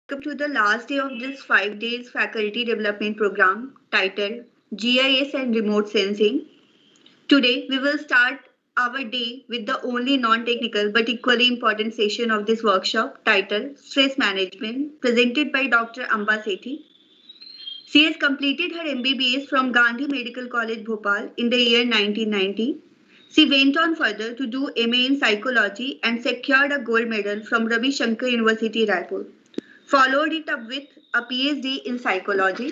to the last day of this 5 days faculty development program titled GIS and Remote Sensing. Today, we will start our day with the only non-technical but equally important session of this workshop titled Stress Management, presented by Dr. Amba Sethi. She has completed her MBBS from Gandhi Medical College, Bhopal in the year 1990. She went on further to do MA in Psychology and secured a gold medal from Ravi Shankar University, Raipur. Followed it up with a PhD in Psychology.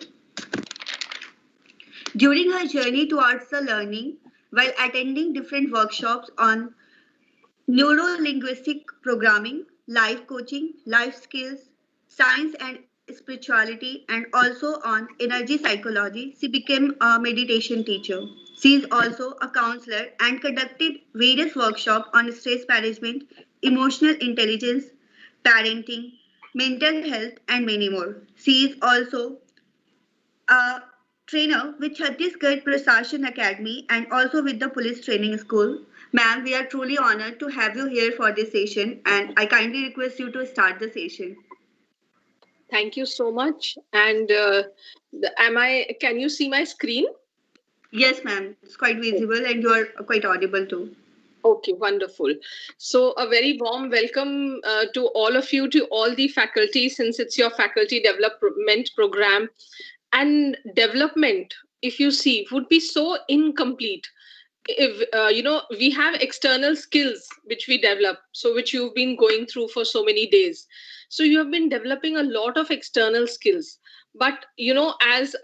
During her journey towards the learning, while attending different workshops on neuro-linguistic programming, life coaching, life skills, science and spirituality, and also on energy psychology, she became a meditation teacher. She is also a counselor and conducted various workshops on stress management, emotional intelligence, parenting, mental health, and many more. She is also a trainer with Chhattisgarh Prasashan Academy and also with the Police Training School. Ma'am, we are truly honored to have you here for this session, and I kindly request you to start the session. Thank you so much. And can you see my screen? Yes, ma'am. It's quite visible and you are quite audible too. Okay, wonderful. So a very warm welcome to all of you, to all the faculty, since it's your faculty development program. And development, if you see, would be so incomplete if we have external skills which we develop, so which you've been going through for so many days. So you have been developing a lot of external skills, but as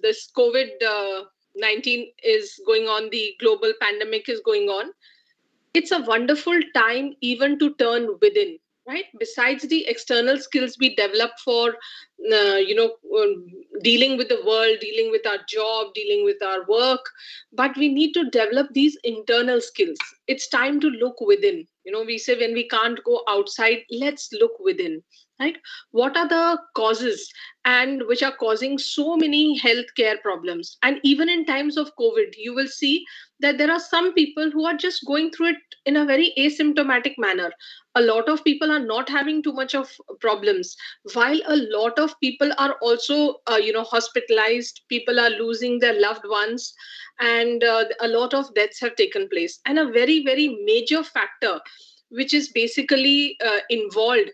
this COVID-19 is going on, the global pandemic is going on, it's a wonderful time even to turn within, right? Besides the external skills we develop for dealing with the world, dealing with our job, dealing with our work, but we need to develop these internal skills. It's time to look within. We say when we can't go outside, let's look within, right? What are the causes and which are causing so many healthcare problems? And even in times of COVID, you will see that there are some people who are just going through it in a very asymptomatic manner. A lot of people are not having too much of problems, while a lot of people are also hospitalized. People are losing their loved ones, and a lot of deaths have taken place. And a very, very major factor which is basically involved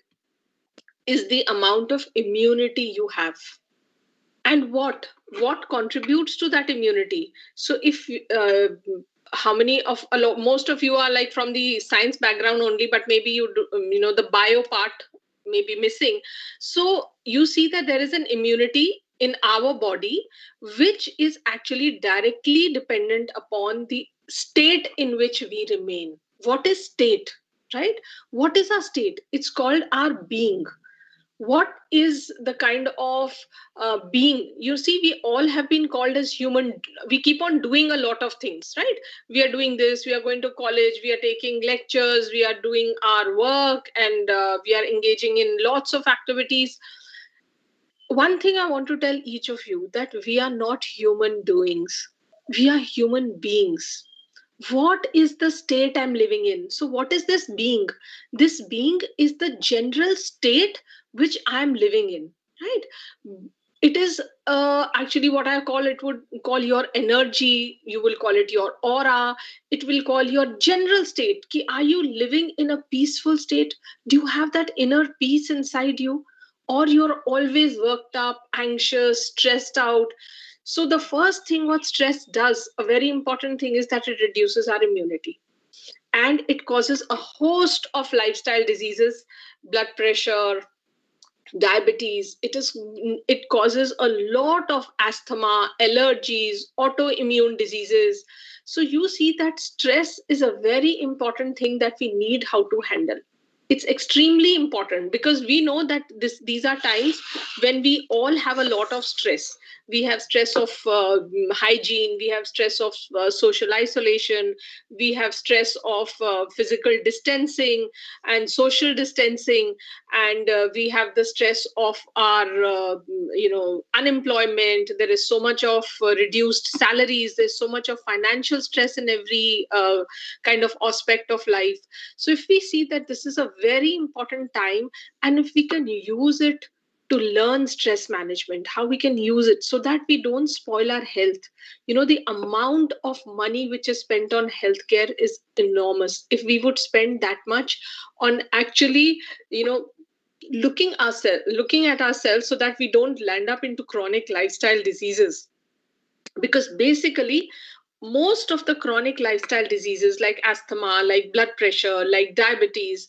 is the amount of immunity you have, and what contributes to that immunity. So if how many of most of you are like from the science background only, but maybe you do, the bio part may be missing. So you see that there is an immunity in our body which is actually directly dependent upon the state in which we remain. What is state, right? What is our state? It's called our being. What is the kind of being? You see, we all have been called as human. We keep on doing a lot of things, right? We are doing this, we are going to college, we are taking lectures, we are doing our work, and we are engaging in lots of activities. One thing I want to tell each of you, that we are not human doings, we are human beings. What is the state I'm living in? So what is this being? This being is the general state which I'm living in, right? It is actually what I call, it would call your energy, you will call it your aura, it will call your general state. Are you living in a peaceful state? Do you have that inner peace inside you? Or you're always worked up, anxious, stressed out? So the first thing what stress does, a very important thing, is that it reduces our immunity. And it causes a host of lifestyle diseases, blood pressure, diabetes. It causes a lot of asthma, allergies, autoimmune diseases. So you see that stress is a very important thing that we need how to handle. It's extremely important because we know that these are times when we all have a lot of stress. We have stress of hygiene, we have stress of social isolation, we have stress of physical distancing and social distancing, and we have the stress of our unemployment. There is so much of reduced salaries, there's so much of financial stress in every kind of aspect of life. So if we see that this is a very important time, and if we can use it to learn stress management, how we can use it so that we don't spoil our health. The amount of money which is spent on healthcare is enormous. If we would spend that much on actually, looking at ourselves so that we don't land up into chronic lifestyle diseases, because basically most of the chronic lifestyle diseases like asthma, like blood pressure, like diabetes,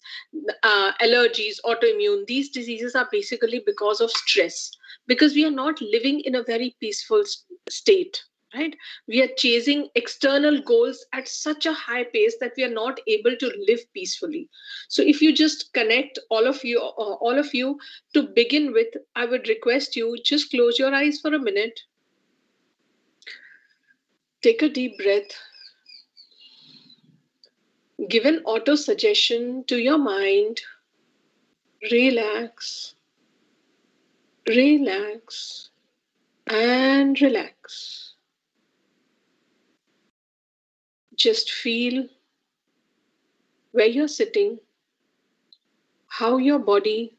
allergies, autoimmune, these diseases are basically because of stress, because we are not living in a very peaceful state, right? We are chasing external goals at such a high pace that we are not able to live peacefully. So if you just connect all of you to begin with, I would request you just close your eyes for a minute. Take a deep breath. Give an auto suggestion to your mind. Relax, relax, and relax. Just feel where you're sitting, how your body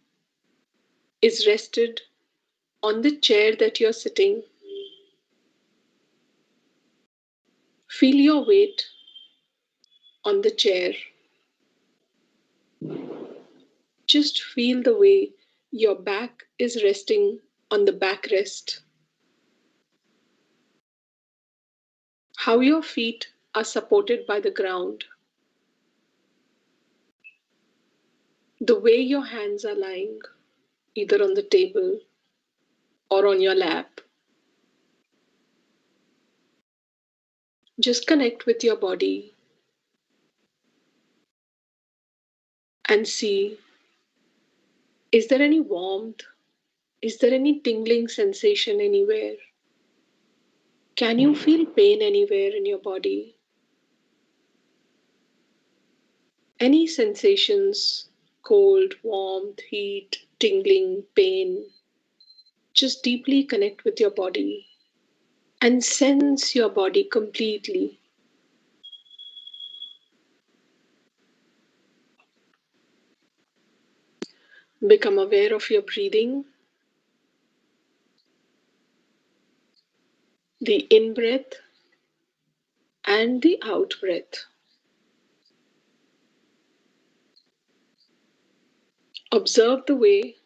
is rested on the chair that you're sitting. Feel your weight on the chair. Just feel the way your back is resting on the backrest. How your feet are supported by the ground. The way your hands are lying, either on the table or on your lap. Just connect with your body and see, is there any warmth? Is there any tingling sensation anywhere? Can you feel pain anywhere in your body? Any sensations, cold, warmth, heat, tingling, pain? Just deeply connect with your body and sense your body completely. Become aware of your breathing, the in-breath and the out-breath. Observe the way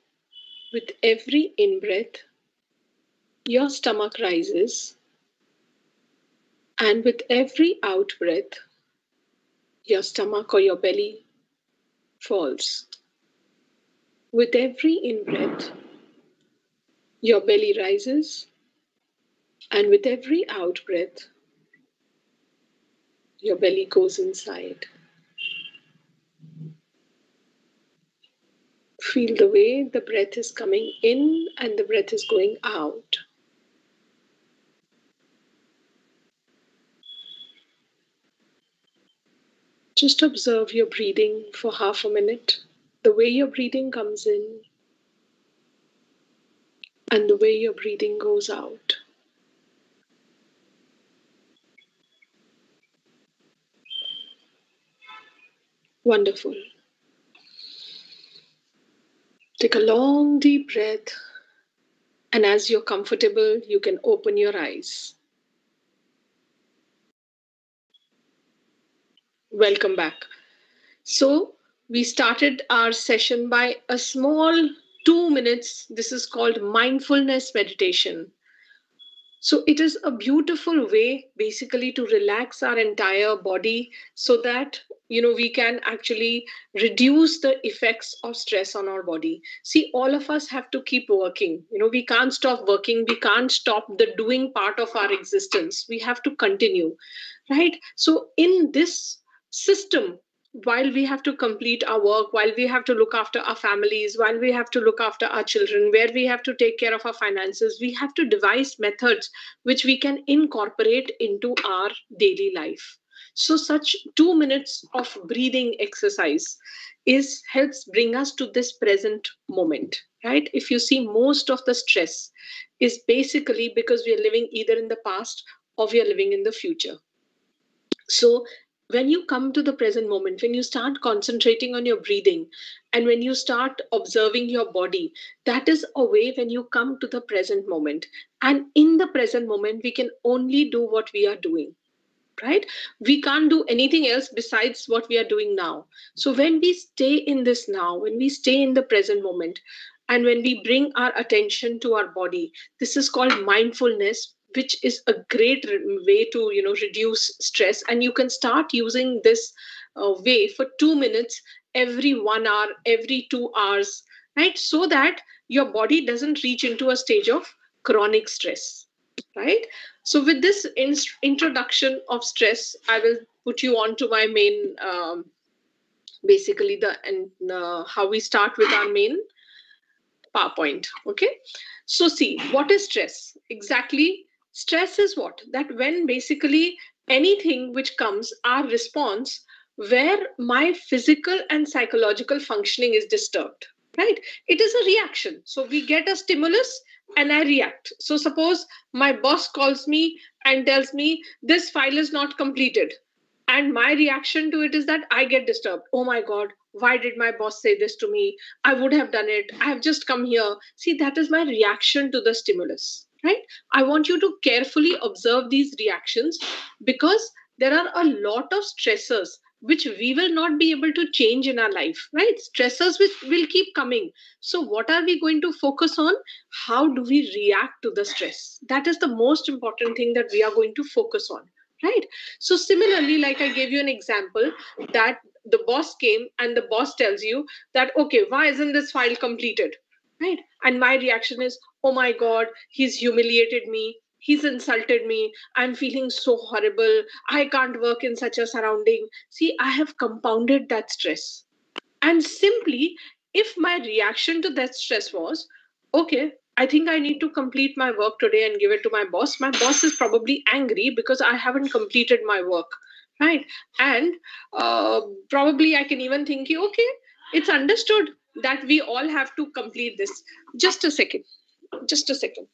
with every in-breath, your stomach rises, and with every out-breath, your stomach or your belly falls. With every in-breath, your belly rises, and with every out-breath, your belly goes inside. Feel the way the breath is coming in and the breath is going out. Just observe your breathing for half a minute, the way your breathing comes in and the way your breathing goes out. Wonderful. Take a long deep breath, and as you're comfortable, you can open your eyes. Welcome back. So we started our session by a small 2 minutes. This is called mindfulness meditation. So it is a beautiful way basically to relax our entire body so that we can actually reduce the effects of stress on our body. See, all of us have to keep working. We can't stop working. We can't stop the doing part of our existence. We have to continue, right? So in this system, while we have to complete our work, while we have to look after our families, while we have to look after our children, where we have to take care of our finances, we have to devise methods which we can incorporate into our daily life. So such 2 minutes of breathing exercise helps bring us to this present moment, right? If you see, most of the stress is basically because we are living either in the past or we are living in the future. So when you come to the present moment, when you start concentrating on your breathing, and when you start observing your body, that is a way when you come to the present moment. And in the present moment, we can only do what we are doing, right? We can't do anything else besides what we are doing now. So when we stay in this now, when we stay in the present moment, and when we bring our attention to our body, this is called mindfulness, which is a great way to reduce stress. And you can start using this way for 2 minutes every 1 hour, every 2 hours, right? So that your body doesn't reach into a stage of chronic stress, right? So with this introduction of stress, I will put you on to my main, basically how we start with our main PowerPoint. Okay. So see, what is stress? Exactly. Stress is what? That when basically anything which comes, our response, where my physical and psychological functioning is disturbed, right? It is a reaction. So we get a stimulus and I react. So suppose my boss calls me and tells me this file is not completed. And my reaction to it is that I get disturbed. Oh my God, why did my boss say this to me? I would have done it. I have just come here. See, that is my reaction to the stimulus, right? I want you to carefully observe these reactions, because there are a lot of stressors which we will not be able to change in our life, right? Stressors which will keep coming. So, what are we going to focus on? How do we react to the stress? That is the most important thing that we are going to focus on, right? So, similarly, like I gave you an example, that the boss came and the boss tells you that, okay, why isn't this file completed, right? And my reaction is, oh my God, he's humiliated me, he's insulted me, I'm feeling so horrible, I can't work in such a surrounding. See, I have compounded that stress. And simply, if my reaction to that stress was, okay, I think I need to complete my work today and give it to my boss is probably angry because I haven't completed my work, right? And probably I can even think, okay, it's understood that we all have to complete this. Just a second. Just a second.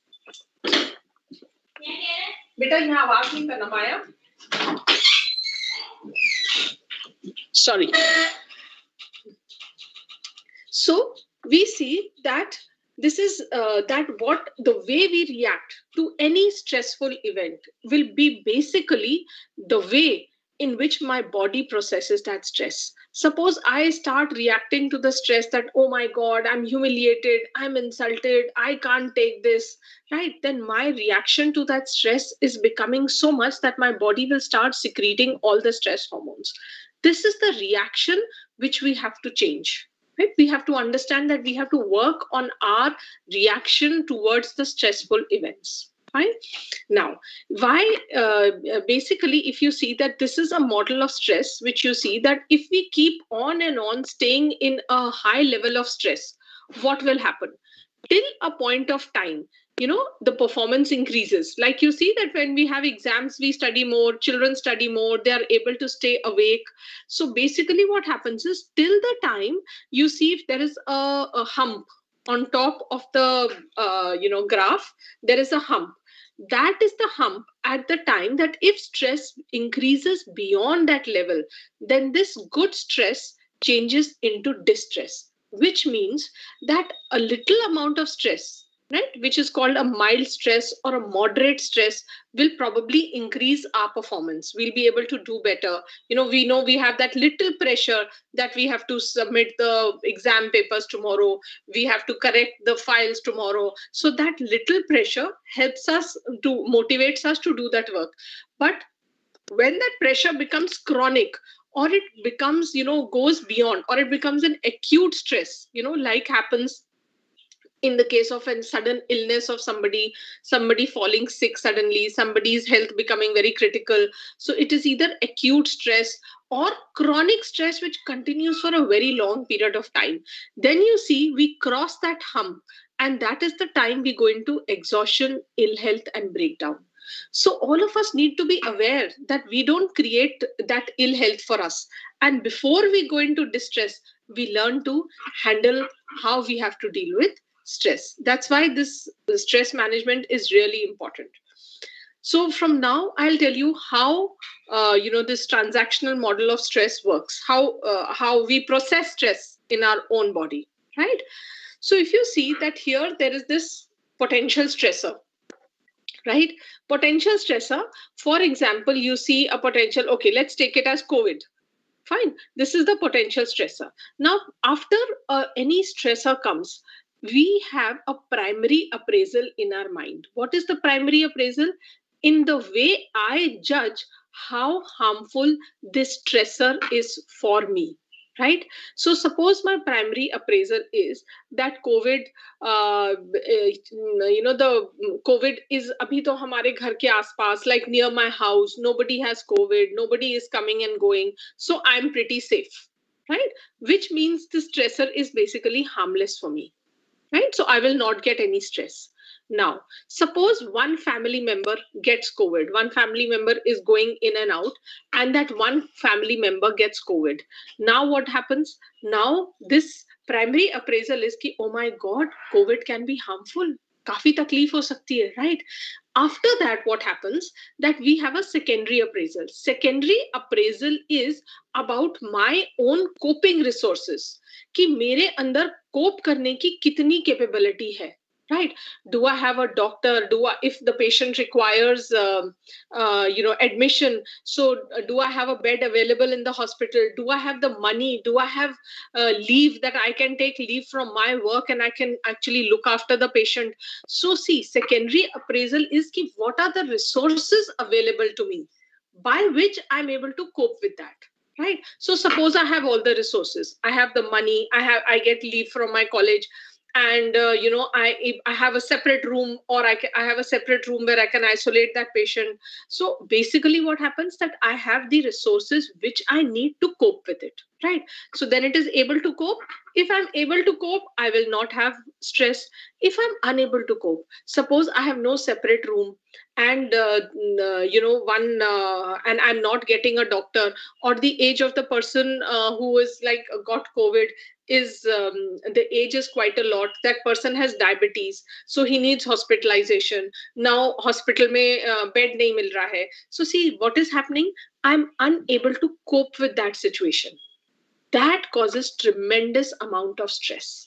बेटा यहाँ आवाज नहीं करना माया. Sorry. So we see that this is that what the way we react to any stressful event will be basically the way in which my body processes that stress. Suppose I start reacting to the stress that, oh my God, I'm humiliated, I'm insulted, I can't take this, right? Then my reaction to that stress is becoming so much that my body will start secreting all the stress hormones. This is the reaction which we have to change. Right? We have to understand that we have to work on our reaction towards the stressful events. Fine. Now, why basically, if you see that this is a model of stress, which you see that if we keep on and on staying in a high level of stress, what will happen? Till a point of time, the performance increases. Like you see that when we have exams, we study more, children study more, they are able to stay awake. So basically what happens is, till the time you see if there is a hump on top of the graph, there is a hump. That is the hump at the time that if stress increases beyond that level, then this good stress changes into distress, which means that a little amount of stress, right, which is called a mild stress or a moderate stress, will probably increase our performance. We'll be able to do better. We know we have that little pressure that we have to submit the exam papers tomorrow, we have to correct the files tomorrow. So that little pressure helps us to motivates us to do that work. But when that pressure becomes chronic, or it becomes goes beyond, or it becomes an acute stress, like happens in the case of a sudden illness of somebody falling sick suddenly, somebody's health becoming very critical. So it is either acute stress or chronic stress which continues for a very long period of time. Then you see we cross that hump, and that is the time we go into exhaustion, ill health, and breakdown. So all of us need to be aware that we don't create that ill health for us. And before we go into distress, we learn to handle how we have to deal with stress. That's why this stress management is really important. So from now, I'll tell you how this transactional model of stress works, how we process stress in our own body, right? So if you see that here, there is this potential stressor, right? Potential stressor, for example, you see a potential, okay, let's take it as COVID. Fine, this is the potential stressor. Now, after any stressor comes, we have a primary appraisal in our mind. What is the primary appraisal? In the way I judge how harmful this stressor is for me, right? So suppose my primary appraisal is that COVID, the COVID is abhi to hamare ghar ke aaspaas, like near my house, nobody has COVID, nobody is coming and going, so I'm pretty safe, right? Which means the stressor is basically harmless for me, right? So I will not get any stress. Now, suppose one family member gets COVID, one family member is going in and out, and that one family member gets COVID. Now, what happens? Now, this primary appraisal is ki, oh my God, COVID can be harmful. काफी तकलीफ हो सकती है, right? After that, what happens? That we have a secondary appraisal. Secondary appraisal is about my own coping resources. कि मेरे अंदर कोप करने की कितनी कैपेबिलिटी है, right? Do I have a doctor? If the patient requires admission, so do I have a bed available in the hospital? Do I have the money? Do I have leave that I can take leave from my work and I can actually look after the patient? So see, secondary appraisal is ki, what are the resources available to me by which I'm able to cope with that, right? So suppose I have all the resources, I have the money, I get leave from my college, and I have a separate room, or I have a separate room where I can isolate that patient. So basically what happens, that I have the resources which I need to cope with it, right? So then it is able to cope. If I'm able to cope, I will not have stress. If I'm unable to cope, suppose I have no separate room, and and I'm not getting a doctor, or the age of the person who is like got COVID is the age is quite a lot. That person has diabetes, so he needs hospitalization. Now hospital mein bed nahi mil raha hai. So see what is happening. I'm unable to cope with that situation. That causes tremendous amount of stress.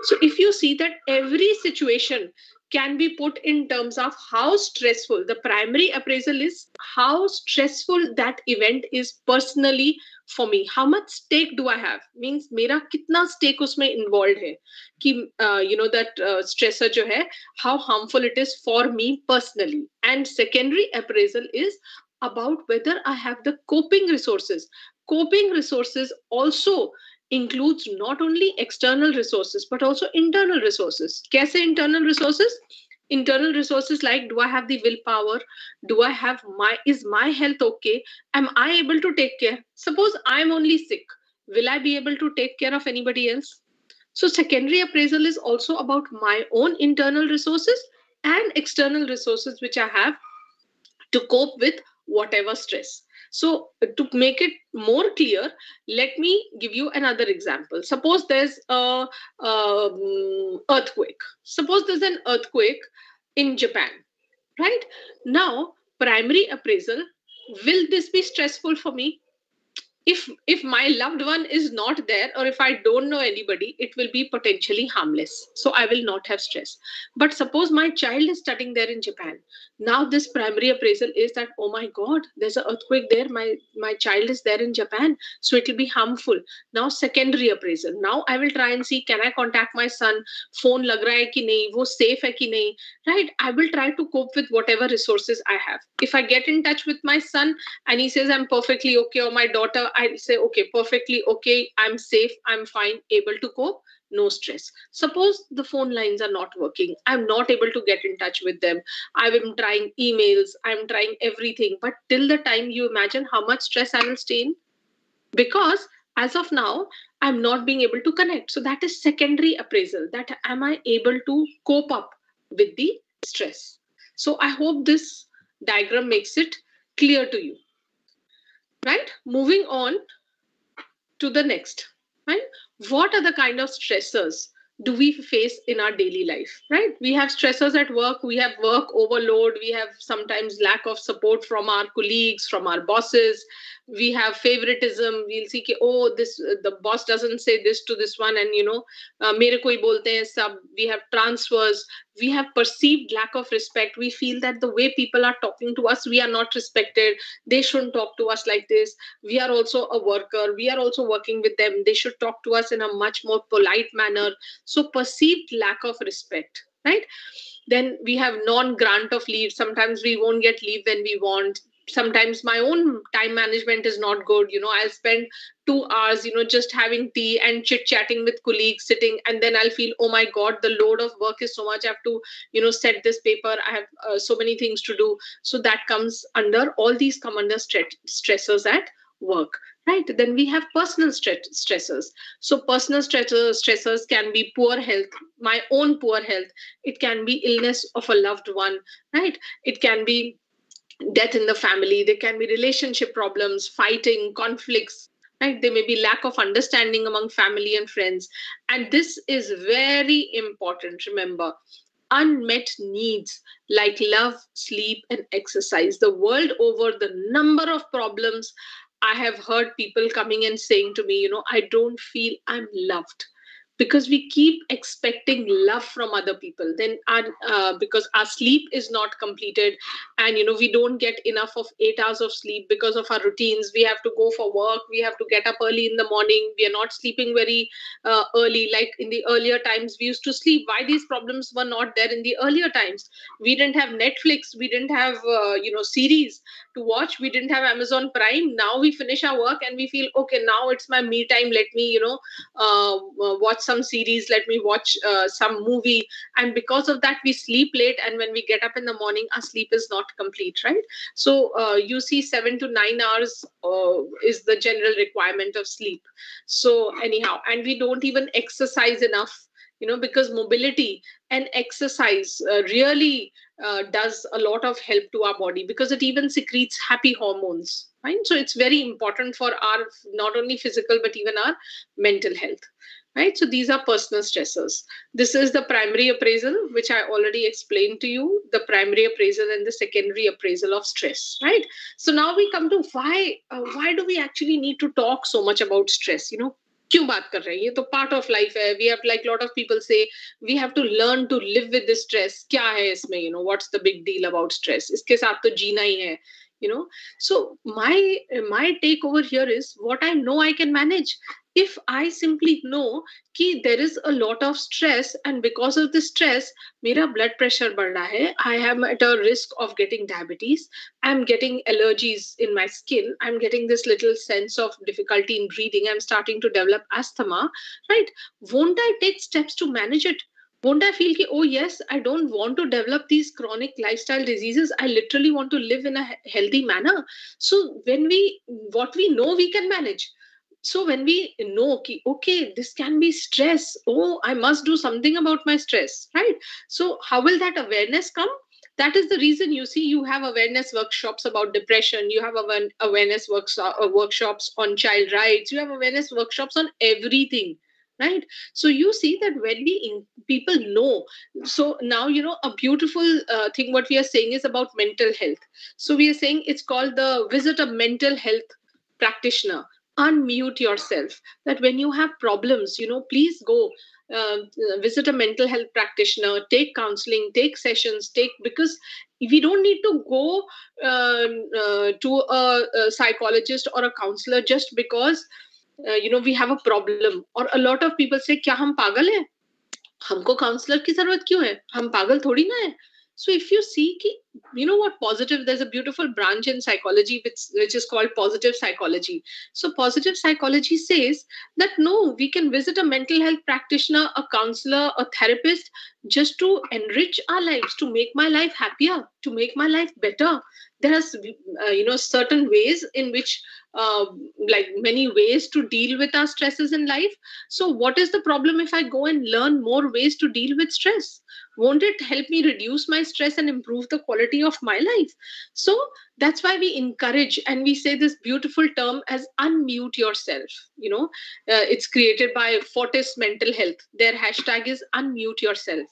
So if you see that every situation can be put in terms of how stressful, the primary appraisal is how stressful that event is personally for me. How much stake do I have? Means mera kitna stake usme involved hai. Ki, that stressor jo hai, how harmful it is for me personally. And secondary appraisal is about whether I have the coping resources. Coping resources also includes not only external resources but also internal resources. Kaise internal resources? Internal resources like, do I have the willpower? Do I have is my health okay? Am I able to take care? Suppose I'm only sick, will I be able to take care of anybody else? So secondary appraisal is also about my own internal resources and external resources which I have to cope with whatever stress. So to make it more clear, let me give you another example. Suppose there's a earthquake. Suppose there's an earthquake in Japan, right? Now, primary appraisal, will this be stressful for me? If my loved one is not there, or if I don't know anybody, it will be potentially harmless, so I will not have stress. But suppose my child is studying there in Japan. Now this primary appraisal is that, oh my God, there's an earthquake there, my child is there in Japan, so it will be harmful. Now secondary appraisal, now I will try and see, can I contact my son, phone lag raha hai ki nahi, wo safe hai ki nahi, right? I will try to cope with whatever resources I have. If I get in touch with my son and he says I'm perfectly okay, or my daughter, I say, okay, perfectly okay, I'm safe, I'm fine, able to cope, no stress. Suppose the phone lines are not working, I'm not able to get in touch with them, I'm trying emails, I'm trying everything, but till the time, you imagine how much stress I will stay in, because as of now I'm not being able to connect. So that is secondary appraisal, that am I able to cope up with the stress. So I hope this diagram makes it clear to you. Right? Moving on to the next. Right? What are the kind of stressors do we face in our daily life, right? We have stressors at work, we have work overload, we have sometimes lack of support from our colleagues, from our bosses, we have favoritism. We'll see कि, oh, this the boss doesn't say this to this one, and मेरे को ही बोलते हैं सब. We have transfers, we have perceived lack of respect. We feel that the way people are talking to us, we are not respected. They shouldn't talk to us like this. We are also a worker, we are also working with them, they should talk to us in a much more polite manner. So perceived lack of respect, right? Then we have non-grant of leave. Sometimes we won't get leave when we want. Sometimes my own time management is not good. I'll spend 2 hours just having tea and chit chatting with colleagues sitting, and then I'll feel, oh my god, the load of work is so much. I have to set this paper, I have so many things to do. So that comes under, all these come under stressors at work, right? Then we have personal stressors. So personal stressors can be poor health, my own poor health. It can be illness of a loved one, right? It can be death in the family. There can be relationship problems, fighting, conflicts, right? There may be lack of understanding among family and friends. And this is very important. Remember, unmet needs like love, sleep, and exercise. The world over, the number of problems I have heard people coming and saying to me, I don't feel I'm loved, because we keep expecting love from other people. Then because our sleep is not completed, and we don't get enough of 8 hours of sleep because of our routines. We have to go for work, we have to get up early in the morning, we are not sleeping very early like in the earlier times we used to sleep. Why these problems were not there in the earlier times? We didn't have Netflix, we didn't have series to watch, we didn't have Amazon Prime. Now we finish our work and we feel, okay, now it's my me time, let me watch some series, let me watch some movie. And because of that we sleep late, and when we get up in the morning our sleep is not complete, right? So you see 7 to 9 hours is the general requirement of sleep. So anyhow, and we don't even exercise enough, because mobility and exercise really does a lot of help to our body, because it even secretes happy hormones, right? So it's very important for our not only physical but even our mental health, right? So these are personal stressors. This is the primary appraisal, which I already explained to you, the primary appraisal and the secondary appraisal of stress, right? So now we come to why do we actually need to talk so much about stress? क्यों बात कर रहे हैं? ये तो part of life है. We have, like lot of people say, we have to learn to live with this stress. क्या है इसमें? What's the big deal about stress? इसके साथ तो जीना ही है. So my take over here is, what I know I can manage. If I simply know कि there is a lot of stress, and because of the stress मेरा blood pressure बढ़ रहा है, I am at a risk of getting diabetes, I'm getting allergies in my skin, I'm getting this little sense of difficulty in breathing, I'm starting to develop asthma, right? Won't I take steps to manage it? Won't I feel ki, oh yes, I don't want to develop these chronic lifestyle diseases, I literally want to live in a healthy manner? So what we know we can manage. So when we know ki, okay, this can be stress, oh, I must do something about my stress, right? So how will that awareness come? That is the reason you see you have awareness workshops about depression, you have awareness workshops on child rights, you have awareness workshops on everything, right? So you see that when people know. So now a beautiful thing what we are saying is about mental health. So we are saying it's called the visit a mental health practitioner. Unmute yourself, that when you have problems, please go uh, visit a mental health practitioner, take counseling, take sessions, because we don't need to go to a psychologist or a counselor just because we have a problem. Or a lot of people say, क्या हम पागल हैं? हमको counsellor की जरूरत क्यों है? हम पागल थोड़ी ना है. So if you see कि, what, positive, there's a beautiful branch in psychology which is called positive psychology. So positive psychology says that no, we can visit a mental health practitioner, a counselor, a therapist, just to enrich our lives, to make my life happier, to make my life better. There's certain ways in which like many ways to deal with our stresses in life. So what is the problem if I go and learn more ways to deal with stress? Won't it help me reduce my stress and improve the quality of my life? So That's why we encourage and we say this beautiful term as unmute yourself. It's created by Fortis Mental Health. Their hashtag is unmute yourself.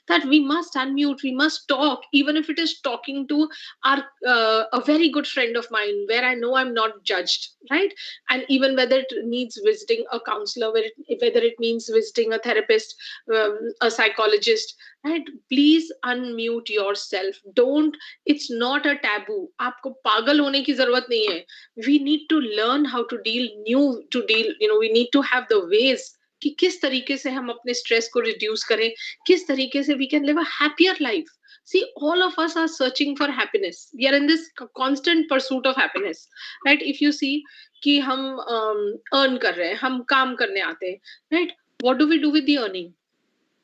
That we must unmute, we must talk, even if it is talking to our a very good friend of mine where I know I'm not judged, right? And even whether it needs visiting a counselor, whether it means visiting a therapist, a psychologist, right? Please unmute yourself. Don't, it's not a taboo. आपको पागल होने की जरूरत नहीं है. We need to learn how to deal. We need to have the ways कि किस तरीके से हम अपने स्ट्रेस को रिड्यूस करें, किस तरीके से we can live a happier life. See, all of us are searching for happiness. We are in this constant pursuit of happiness, right? If you see कि हम earn कर रहे हैं, हम काम करने आते हैं, right? What do we do with the earning?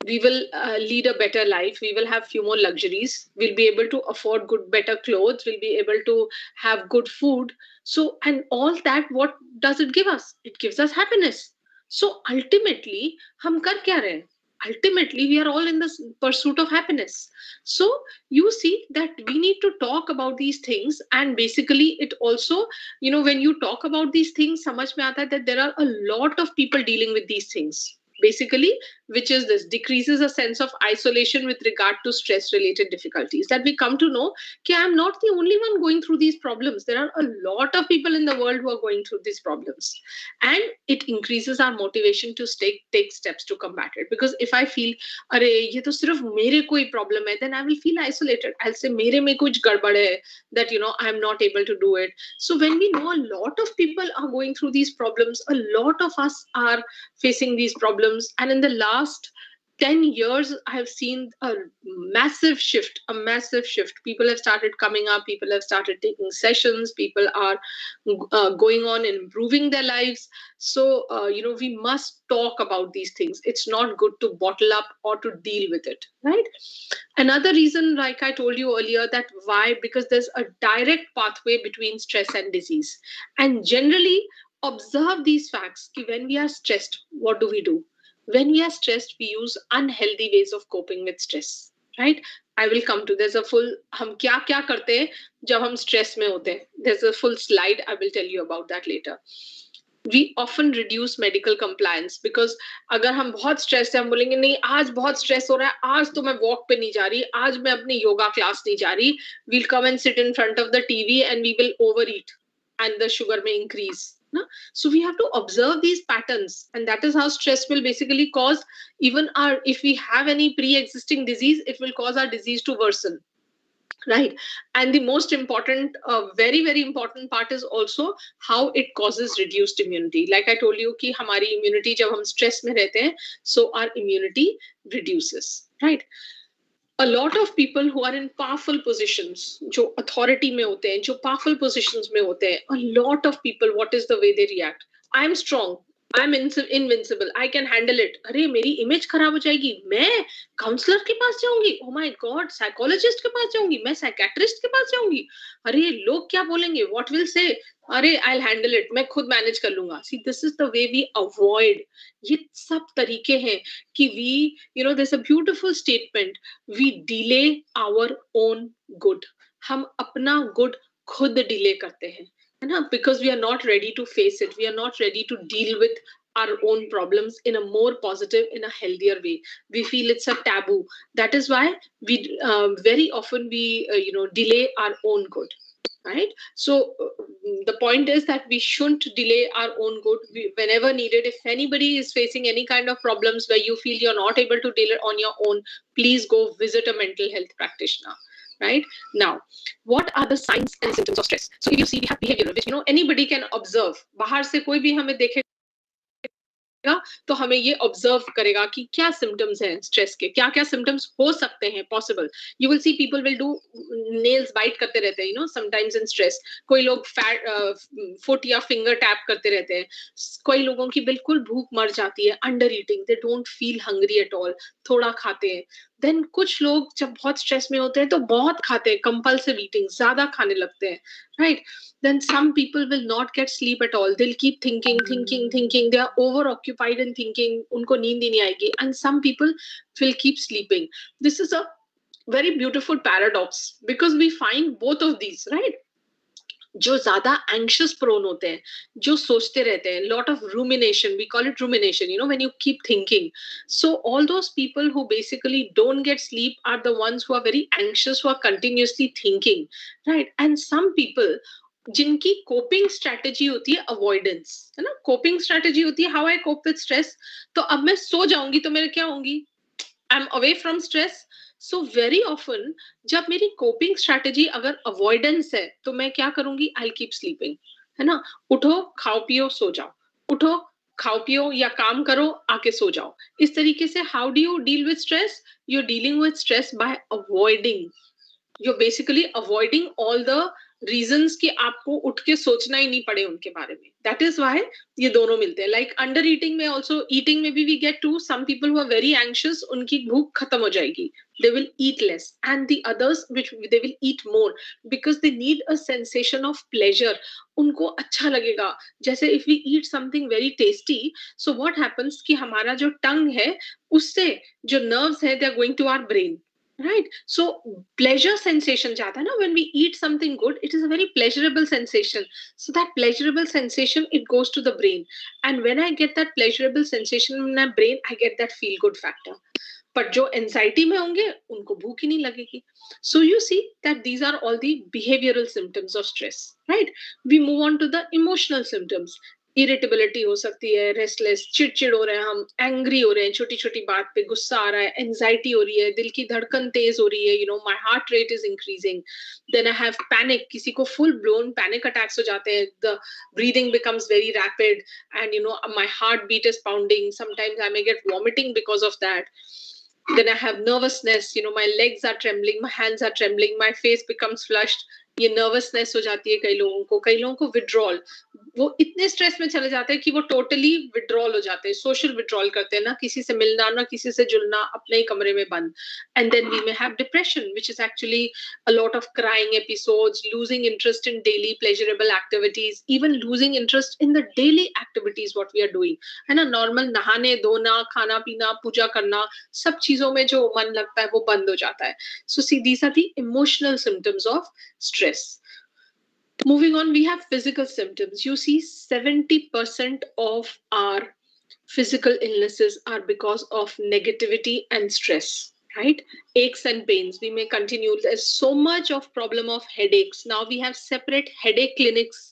We will lead a better life. We will have few more luxuries. We'll be able to afford better clothes. We'll be able to have good food. So, and all that, what does it give us? It gives us happiness. So ultimately, हम कर क्या रहे हैं? Ultimately, we are all in the pursuit of happiness. So you see that we need to talk about these things, and basically it also, when you talk about these things, समझ में आता है that there are a lot of people dealing with these things. Basically, which is this, decreases a sense of isolation with regard to stress related difficulties, that we come to know कि I'm not the only one going through these problems. There are a lot of people in the world who are going through these problems, and it increases our motivation to take steps to combat it. Because if I feel अरे ये तो सिर्फ मेरे को ही problem है, then I will feel isolated. I'll say मेरे में कुछ गड़बड़ है, that I'm not able to do it. So when we know a lot of people are going through these problems, a lot of us are facing these problems, and in the last 10 years, I have seen a massive shift. People have started coming up. People have started taking sessions. People are going on and improving their lives. So, we must talk about these things. It's not good to bottle up or to deal with it, right? Another reason, like I told you earlier, that why, because there's a direct pathway between stress and disease. And generally, observe these facts. When we are stressed, what do we do? When we are stressed, we use unhealthy ways of coping with stress, right? I will come to, there's a full, हम क्या क्या करते हैं जब हम stress में होते हैं. There's a full slide. I will tell you about that later. We often reduce medical compliance because अगर हम बहुत stressed हैं, हम बोलेंगे नहीं आज बहुत stress हो रहा है, आज तो मैं walk पे नहीं जा रही, आज मैं अपनी yoga class नहीं जा रही. We'll come and sit in front of the TV and we will overeat and the sugar may increase. No? So we have to observe these patterns, and that is how stress will basically cause even if we have any pre-existing disease, it will cause our disease to worsen. Right. And the most important, very, very important part is also how it causes reduced immunity. Like I told you, कि हमारी immunity जब हम stress में रहते हैं, so our immunity reduces. Right. A lot of people who are in powerful positions, जो authority में होते हैं, जो powerful positions में होते हैं, a lot of people, what is the way they react? I'm strong. I'm invincible. I can handle it. अरे मेरी image खराब हो जाएगी. मैं counselor के पास जाऊंगी. Oh my God, psychologist के पास जाऊंगी. मैं psychiatrist के पास जाऊंगी. अरे लोग क्या बोलेंगे? What will say? अरे I'll handle it. मैं खुद manage कर लूंगा. See, this is the way we avoid. ये सब तरीके हैं कि we, there's a beautiful statement. We delay our own good. हम अपना good खुद delay करते हैं. Because we are not ready to face it. We are not ready to deal with our own problems in a more positive, in a healthier way. We feel it's a taboo. That is why we very often we delay our own good. Right? So the point is that we shouldn't delay our own good. Whenever needed, if anybody is facing any kind of problems where you feel you're not able to deal it on your own, please go visit a mental health practitioner. Right? Now, what are the signs and symptoms of stress? So if you see, we have behavioral, which anybody can observe. बाहर से कोई भी हमें देखेगा तो हमें ये observe करेगा कि क्या सिम्टम्स हैं स्ट्रेस के, क्या क्या सिम्टम्स हो सकते हैं possible. You will see people will do nails bite करते रहते हैं, समटाइम्स इन स्ट्रेस. कोई लोग फुट या फिंगर टैप करते रहते हैं. कोई लोगों की बिल्कुल भूख मर जाती है, under eating, they don't feel hungry at all, थोड़ा खाते हैं. देन कुछ लोग जब बहुत स्ट्रेस में होते हैं तो बहुत खाते हैं, कंपल्सिव ईटिंग, ज्यादा खाने लगते हैं. Right. Then some people will not get sleep at all. They'll keep thinking. They are over-occupied in thinking. Unko neend hi nahi aayegi. And some people will keep sleeping. This is a very beautiful paradox because we find both of these, right? जो ज्यादा anxious prone होते हैं, जो सोचते रहते हैं, lot of rumination, we call it rumination, when you keep thinking. So all those people who basically don't get sleep are the ones who are very anxious, who are continuously thinking, right? And some people जिनकी coping strategy होती है avoidance, है ना, coping strategy होती है how I cope with stress. तो अब मैं सो जाऊंगी तो मेरे क्या होंगी, I am away from stress. So very often जब मेरी कोपिंग स्ट्रेटेजी अगर अवॉइडेंस है तो मैं क्या करूंगी, आई कीप स्लीपिंग, है ना. उठो, खाओ पियो, सो जाओ. उठो, खाओ पियो या काम करो, आके सो जाओ. इस तरीके से how do you deal with stress, you are dealing with stress by avoiding. You basically avoiding all the reasons कि आपको उठ के सोचना ही नहीं पड़े उनके बारे में. दैट इज वाई ये दोनों मिलते हैं. लाइक अंडर ईटिंग में ऑल्सो, ईटिंग में भी we get to some people who are very anxious, उनकी भूख खत्म हो जाएगी, they will eat less, and the others which they will eat more because they need a sensation of pleasure. उनको अच्छा लगेगा. जैसे if we eat something very tasty, so what happens कि हमारा जो टंग है उससे जो nerves है they are going to our brain, right? So pleasure sensation जाता है ना, when we eat something good it is a very pleasurable sensation. So that pleasurable sensation it goes to the brain, and when I get that pleasurable sensation in my brain I get that feel good factor. पर जो anxiety में होंगे उनको भूख ही नहीं लगेगी. So you see that these are all the behavioural symptoms of stress, right. We move on to the emotional symptoms. Irritability हो सकती है, रेस्टलेस, चिड़चिड़ हो रहे हैं हम, एंग्री हो रहे हैं, छोटी छोटी बात पे गुस्सा आ रहा है, एंजाइटी हो रही है, दिल की धड़कन तेज हो रही है, my heart rate is increasing. Then I have panic, किसी को फुल ब्लोन पैनिक अटैक्स हो जाते हैं, the breathing becomes very rapid and my heart beat is pounding. Sometimes I may get vomiting because of that. Then I have nervousness, my legs are trembling, my hands are trembling, my face becomes flushed. ये nervousness हो जाती है कई लोगों को withdrawal. वो इतने stress में चले जाते हैं कि वो टोटली विड्रॉल हो जाते हैं, सोशल विड्रॉल करते हैं, ना किसी से मिलना, ना किसी से जुलना, अपने ही कमरे में बंद. And then we may have depression which is actually a lot of crying episodes, losing interest in daily pleasurable activities, even losing interest in the daily activities what we are doing, है ना. Normal नहाने धोना, खाना पीना, पूजा करना, सब चीजों में जो मन लगता है वो बंद हो जाता है. So see these are the emotional symptoms of stress. Moving on, we have physical symptoms. You see 70% of our physical illnesses are because of negativity and stress, right? Aches and pains, we may continue. There's so much of problem of headaches. Now we have separate headache clinics,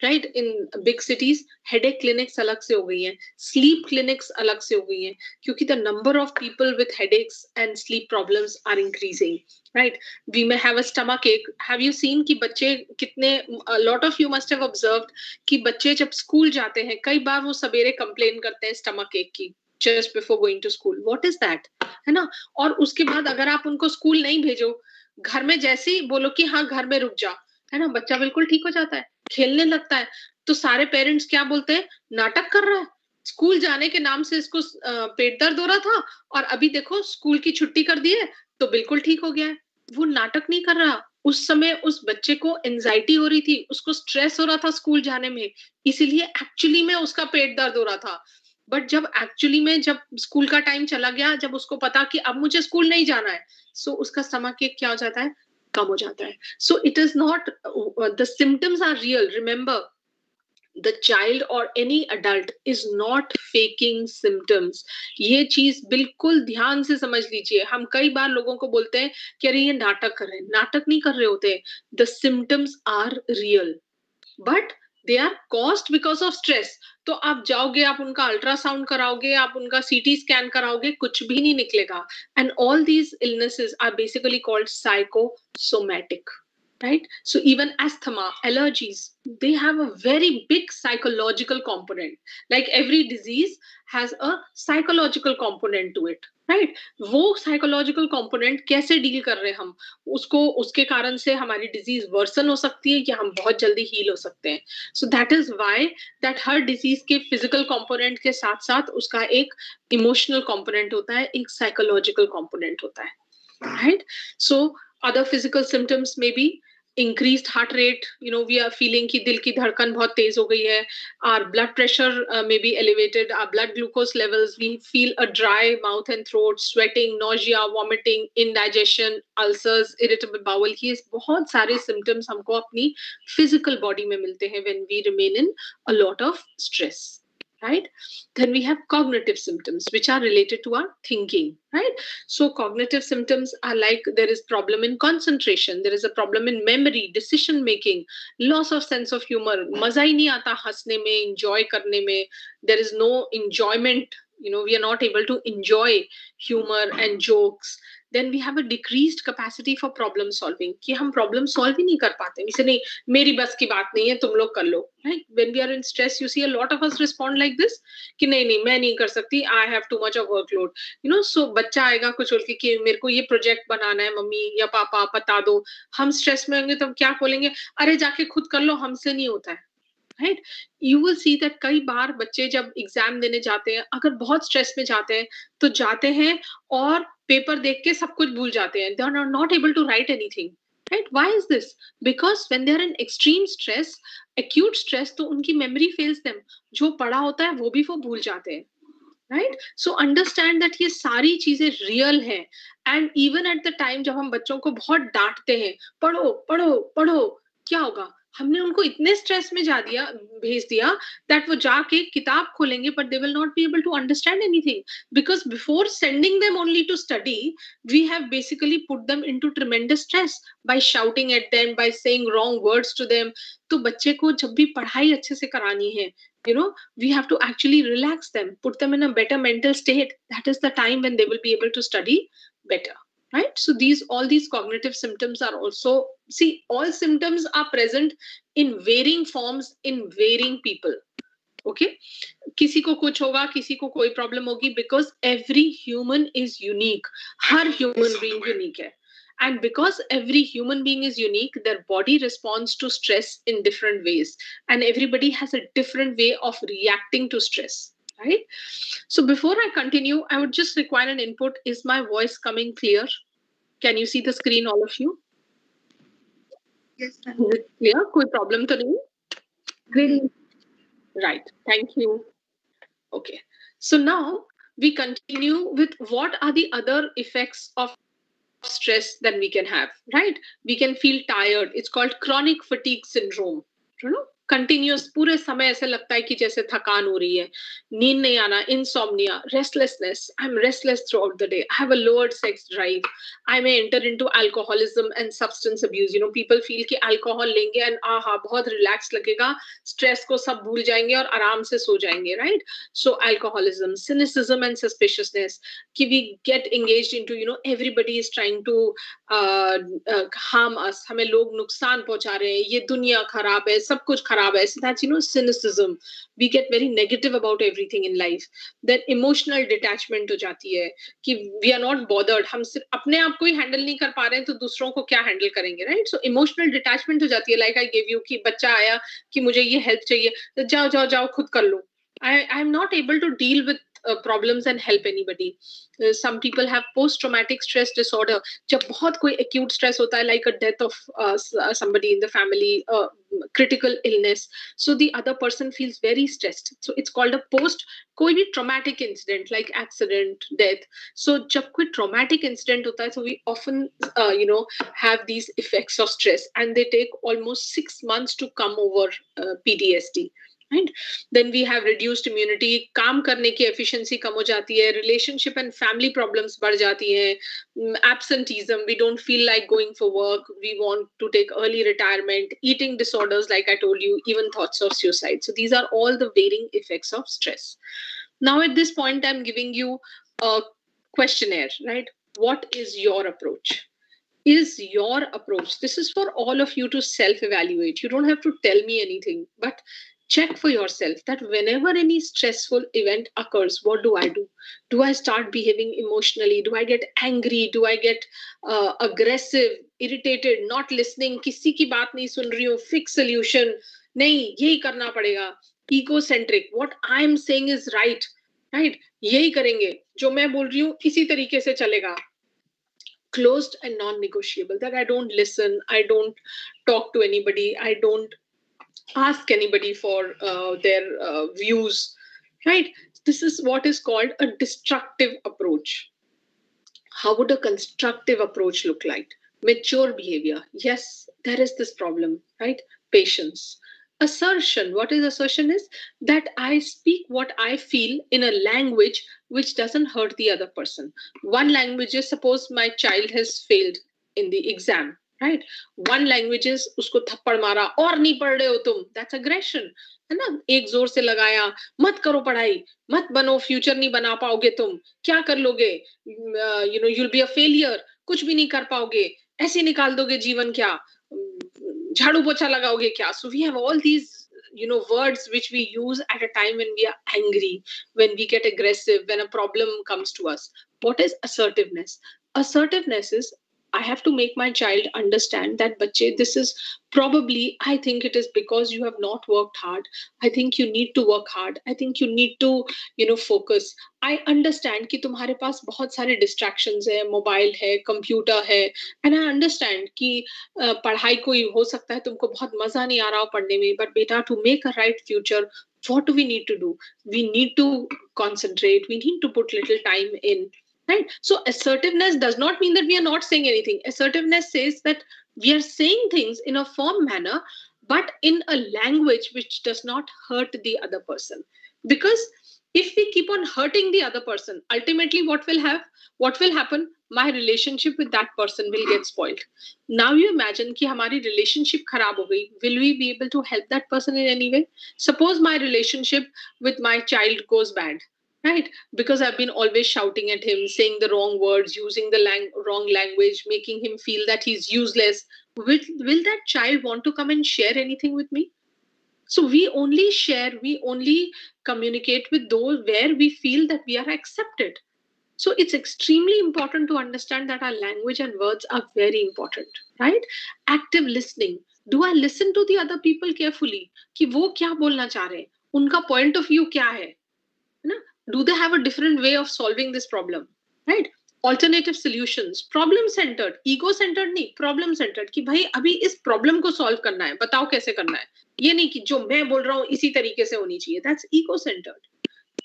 right? In big cities headache clinics अलग से हो गई हैं, sleep clinics अलग से हो गई हैं, क्योंकि the number of people with headaches and sleep problems are increasing, right? We may have a stomach ache. Have you seen कि बच्चे कितने, a lot of you must have observed कि बच्चे जब स्कूल जाते हैं कई बार वो सवेरे कंप्लेन करते हैं स्टमक एक की, just before going to school. What is that, है ना. और उसके बाद अगर आप उनको स्कूल नहीं भेजो, घर में जैसे ही बोलो कि हाँ घर में रुक जा, है ना, बच्चा बिल्कुल ठीक हो जाता है, खेलने लगता है. तो सारे पेरेंट्स क्या बोलते हैं, नाटक कर रहा है, स्कूल जाने के नाम से इसको पेट दर्द हो रहा था और अभी देखो स्कूल की छुट्टी कर दी है तो बिल्कुल ठीक हो गया है. वो नाटक नहीं कर रहा, उस समय उस बच्चे को एंजाइटी हो रही थी, उसको स्ट्रेस हो रहा था स्कूल जाने में, इसीलिए एक्चुअली में उसका पेट दर्द हो रहा था. बट जब एक्चुअली में जब स्कूल का टाइम चला गया, जब उसको पता कि अब मुझे स्कूल नहीं जाना है, सो उसका स्टमक एक क्या हो जाता है, कम हो जाता है. So it is not, the symptoms are real. Remember, the child or any adult is not faking symptoms. ये चीज बिल्कुल ध्यान से समझ लीजिए. हम कई बार लोगों को बोलते हैं कि अरे ये नाटक कर रहे हैं, नाटक नहीं कर रहे होते. the symptoms are real but they are caused because of stress. तो आप जाओगे, आप उनका अल्ट्रासाउंड कराओगे, आप उनका सीटी स्कैन कराओगे, कुछ भी नहीं निकलेगा. and all these illnesses are basically called psychosomatic, right? So even asthma, allergies, they have a very big psychological component. Like every disease has a psychological component to it, right? वो psychological component कैसे deal कर रहे हैं हम उसको, उसके कारण से हमारी डिजीज वर्सन हो सकती है या हम बहुत जल्दी हील हो सकते हैं. So that is why that her disease के फिजिकल कंपोनेंट के साथ साथ उसका एक इमोशनल कंपोनेंट होता है, एक साइकोलॉजिकल कंपोनेंट होता है, right? So other physical symptoms may be increased heart rate, we are feeling कि दिल की धड़कन बहुत तेज हो गई है, our blood pressure may be elevated, our blood glucose levels, we feel a dry mouth and throat, sweating, nausea, vomiting, indigestion, ulcers, irritable bowel, ये बहुत सारे symptoms हमको अपनी physical body में मिलते हैं when we remain in a lot of stress. Right? Then we have cognitive symptoms, which are related to our thinking, right? So cognitive symptoms are like there is problem in concentration, there is a problem in memory, decision making, loss of sense of humor, मजा ही नहीं आता हंसने में, enjoy करने में, there is no enjoyment, we are not able to enjoy humor and jokes. Then we have a decreased capacity for problem solving, कि हम problem solve ही नहीं कर पाते, इसे नहीं, मेरी बस की बात नहीं है, तुम लोग कर लो, right? When we are in stress, you see a lot of us respond like this, कि नहीं नहीं मैं नहीं कर सकती, I have too much of workload, so बच्चा आएगा कुछ बोल के कि मेरे को ये प्रोजेक्ट बनाना है, मम्मी या पापा बता दो, हम स्ट्रेस में होंगे तब क्या बोलेंगे, अरे जाके खुद कर लो, हमसे नहीं होता है, right? You will see that कई बार बच्चे जब एग्जाम देने जाते हैं, अगर बहुत स्ट्रेस में जाते हैं तो जाते हैं और पेपर देख के सब कुछ भूल जाते हैं, they are not able to write anything, right? Why is this? Because when they are in extreme stress, acute stress, तो उनकी मेमोरी फेल्स देम, जो पढ़ा होता है वो भी वो भूल जाते हैं, राइट? सो अंडरस्टैंड दैट ये सारी चीजें रियल हैं, and even at the time जब हम बच्चों को बहुत डांटते हैं, पढ़ो पढ़ो पढ़ो, क्या होगा, हमने उनको इतने स्ट्रेस में भेज दिया दैट वो जाके किताब खोलेंगे but they will not be able to understand anything, because before sending them only to study, we have basically put them into tremendous stress by shouting at them, by saying wrong words to them. तो बच्चे को जब भी पढ़ाई अच्छे से करानी है, we have to actually relax them, put them in a better mental state. That is the time when they will be able to study better, right? So all these cognitive symptoms are also, see, all symptoms are present in varying forms in varying people. Okay, किसी को कुछ होगा, किसी को कोई problem होगी, because every human is unique. Her human being unique है. And because every human being is unique, their body responds to stress in different ways. And everybody has a different way of reacting to stress, right? So before I continue, I would just require an input. Is my voice coming clear? Can you see the screen, all of you? Yes, ma'am. Is it clear? Koi problem to nahi? Very. Right. Thank you. Okay. So now we continue with what are the other effects of stress that we can have, right? We can feel tired. It's called chronic fatigue syndrome. Continuous पूरे समय ऐसे लगता है कि जैसे थकान हो रही है, नींद नहीं आना, insomnia, restlessness. I'm restless throughout the day. I have a lowered sex drive. I may enter into alcoholism and substance abuse. People feel कि alcohol लेंगे and बहुत relaxed लगेगा, stress को सब भूल जाएंगे और आराम से सो जाएंगे, right? So alcoholism, cynicism and suspiciousness, कि we get engaged into, everybody is trying to harm us. हमें लोग नुकसान पहुंचा रहे हैं, ये दुनिया खराब है, सब कुछ खराब है. So that's, cynicism. We get very negative about everything in life. Then emotional detachment हो जाती है कि we are not bothered. हम सिर्फ अपने आप को ही हैंडल नहीं कर पा रहे हैं तो दूसरों को क्या हैंडल करेंगे, राइट? सो इमोशनल डिटैचमेंट हो जाती है. लाइक आई गिव यू कि बच्चा आया कि मुझे ये हेल्प चाहिए, तो जाओ जाओ जाओ खुद कर लो. I am not able to deal with problems and help anybody. Some people have post-traumatic stress disorder. जब बहुत कोई acute stress होता है, like a death of somebody in the family, critical illness, so the other person feels very stressed. So it's called a कोई भी traumatic incident like accident, death. So जब कोई traumatic incident होता है, so we often have these effects of stress, and they take almost 6 months to come over PTSD. Right? Then we have reduced immunity, काम करने की efficiency कम हो जाती है, relationship and family problems बढ़ जाती हैं, absenteeism, we don't feel like going for work, we want to take early retirement, eating disorders like I told you, even thoughts of suicide. So these are all the varying effects of stress. Now at this point I'm giving you a questionnaire, right? What is your approach? Is your approach, this is for all of you to self-evaluate. You don't have to tell me anything, but check for yourself that whenever any stressful event occurs, what do I do? Do I start behaving emotionally? Do I get angry? Do I get aggressive, irritated, not listening? किसी की बात नहीं सुन रही हूँ, fix solution, नहीं यही करना पड़ेगा, egocentric, what I am saying is right, right? यही करेंगे, जो मैं बोल रही हूँ इसी तरीके से चलेगा. closed and non-negotiable, that I don't listen, I don't talk to anybody, I don't ask anybody for their views, right? This is what is called a destructive approach. How would a constructive approach look like? Mature behavior. Yes, there is this problem, right? Patience. Assertion. What is assertion is that I speak what I feel in a language which doesn't hurt the other person. One language is, suppose my child has failed in the exam, right? One language is usko thappad mara aur nahi pad rahe ho tum. That's aggression. है ना, एक जोर से लगाया, मत करो पढ़ाई, मत बनो, फ्यूचर नहीं बना पाओगे तुम, क्या कर लोगे, you'll be a failure, कुछ भी नहीं कर पाओगे, ऐसे निकाल दोगे जीवन क्या, झाड़ू पोछा लगाओगे क्या. So we have all these words which we use at a time when we are angry, when we get aggressive, when a problem comes to us. What is assertiveness? Assertiveness is I have to make my child understand that bachche, this is probably, I think it is because you have not worked hard. I think you need to work hard. I think you need to, focus. I understand कि तुम्हारे पास बहुत सारे distractions है, mobile है, computer है, and I understand कि पढ़ाई कोई हो सकता है तुमको बहुत मजा नहीं आ रहा हो पढ़ने में, but बेटा, to make a right future, what do we need to do? We need to concentrate. We need to put little time in. Right? So assertiveness does not mean that we are not saying anything. Assertiveness says that we are saying things in a firm manner, but in a language which does not hurt the other person. Because if we keep on hurting the other person, ultimately what will happen? My relationship with that person will get spoiled. Now you imagine कि हमारी relationship खराब हो गई. Will we be able to help that person in any way? Suppose my relationship with my child goes bad. Right? Because I've been always shouting at him, saying the wrong words, using the wrong language, making him feel that he's useless. Will that child want to come and share anything with me? So we only share, we only communicate with those where we feel that we are accepted. So it's extremely important to understand that our language and words are very important, right? Active listening. Do I listen to the other people carefully? कि वो क्या बोलना चाह रहे हैं? उनका point of view क्या है? Do they have a different way of solving this problem, right? Alternative solutions. Problem centered, ego centered नहीं, problem centered कि भाई अभी इस problem को solve करना है, बताओ कैसे करना है, ये नहीं कि जो मैं बोल रहा हूँ इसी तरीके से होनी चाहिए. That's ego centered.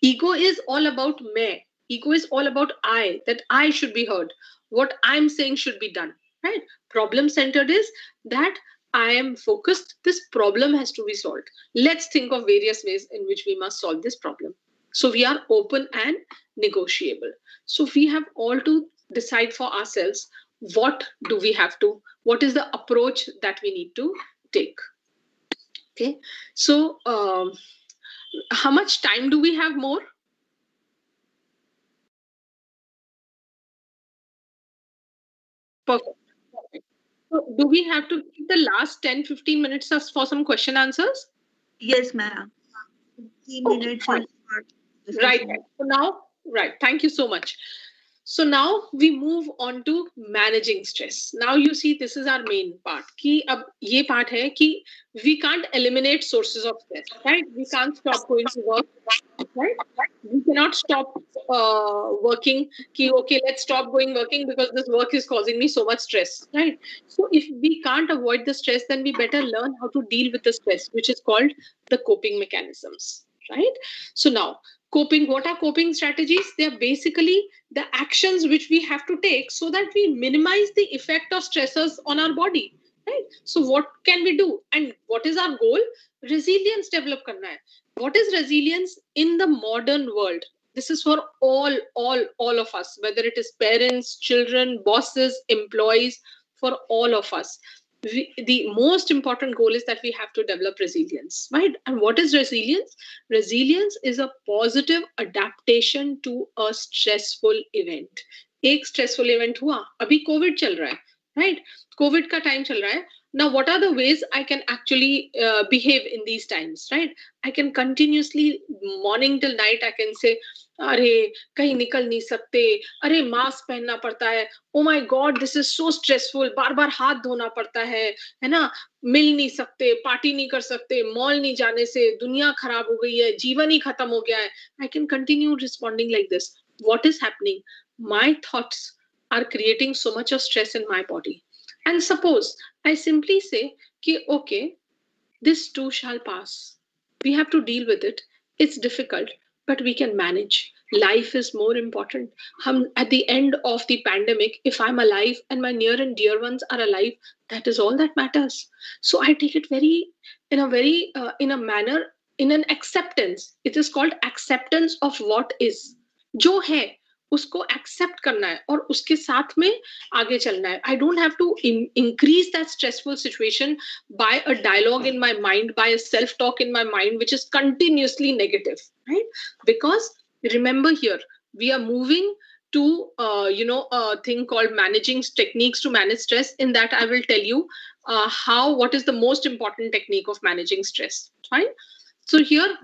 Ego is all about मैं. Ego is all about I, that I should be heard, what I'm saying should be done, right? Problem centered is that I am focused, this problem has to be solved, let's think of various ways in which we must solve this problem. So we are open and negotiable. So we have all to decide for ourselves, what do we have to, what is the approach that we need to take. Okay. So how much time do we have more? Perfect. So do we have to keep the last 10-15 minutes for some question answers? Yes, ma'am. 15 minutes. Right. So now, right. Thank you so much. So now we move on to managing stress. Now you see, this is our main part. कि अब ये part है कि we can't eliminate sources of stress, right? We can't stop going to work, right? We cannot stop working. कि okay, let's stop going working because this work is causing me so much stress, right? So if we can't avoid the stress, then we better learn how to deal with the stress, which is called the coping mechanisms, right? So now, coping, what are coping strategies? They are basically the actions which we have to take so that we minimize the effect of stressors on our body, right? So what can we do, and what is our goal? Resilience develop karna hai. What is resilience in the modern world? This is for all of us, whether it is parents, children, bosses, employees, for all of us. The most important goal is that we have to develop resilience, right? And what is resilience? Resilience is a positive adaptation to a stressful event. एक stressful event हुआ, अभी COVID चल रहा है, right? COVID का time चल रहा है. Now, what are the ways I can actually behave in these times, right? I can continuously, morning till night, I can say, अरे कहीं निकल नहीं सकते, अरे मास्क पहनना पड़ता है, oh my god this is so stressful, बार बार हाथ धोना पड़ता है ना, मिल नहीं सकते, पार्टी नहीं कर सकते, मॉल नहीं जाने से दुनिया खराब हो गई है, जीवन ही खत्म हो गया है. I can continue responding like this. What is happening? My thoughts are creating so much of stress in my body. And suppose I simply say, ki, okay, this too shall pass. We have to deal with it. It's difficult, but we can manage. Life is more important. At the end of the pandemic, if I'm alive and my near and dear ones are alive, that is all that matters. So I take it in a manner, in an acceptance. It is called acceptance of what is. जो है उसको accept करना है और उसके साथ में आगे चलना है. I don't have to increase that stressful situation by a dialogue in my mind, by a self-talk in my mind, which is continuously negative, right? Because remember here, we are moving to a thing called managing techniques to manage stress. In that, I will tell you what is the most important technique of managing stress. Fine. So here,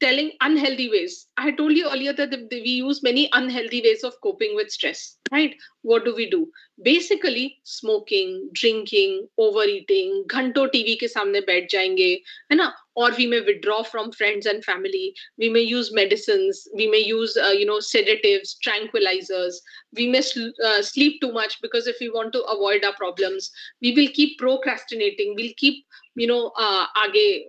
telling unhealthy ways. I told you earlier that we use many unhealthy ways of coping with stress, right? What do? Basically, smoking, drinking, overeating, घंटों TV के सामने बैठ जाएंगे, है ना? Or we may withdraw from friends and family. We may use medicines. We may use, sedatives, tranquilizers. We may sleep too much because if we want to avoid our problems, we will keep procrastinating. We'll keep आगे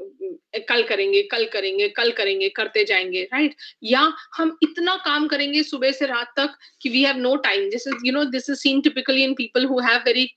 कल करेंगे करते जाएंगे, right? या हम इतना काम करेंगे सुबह से रात तक कि we have no time. This is seen typically in people who have very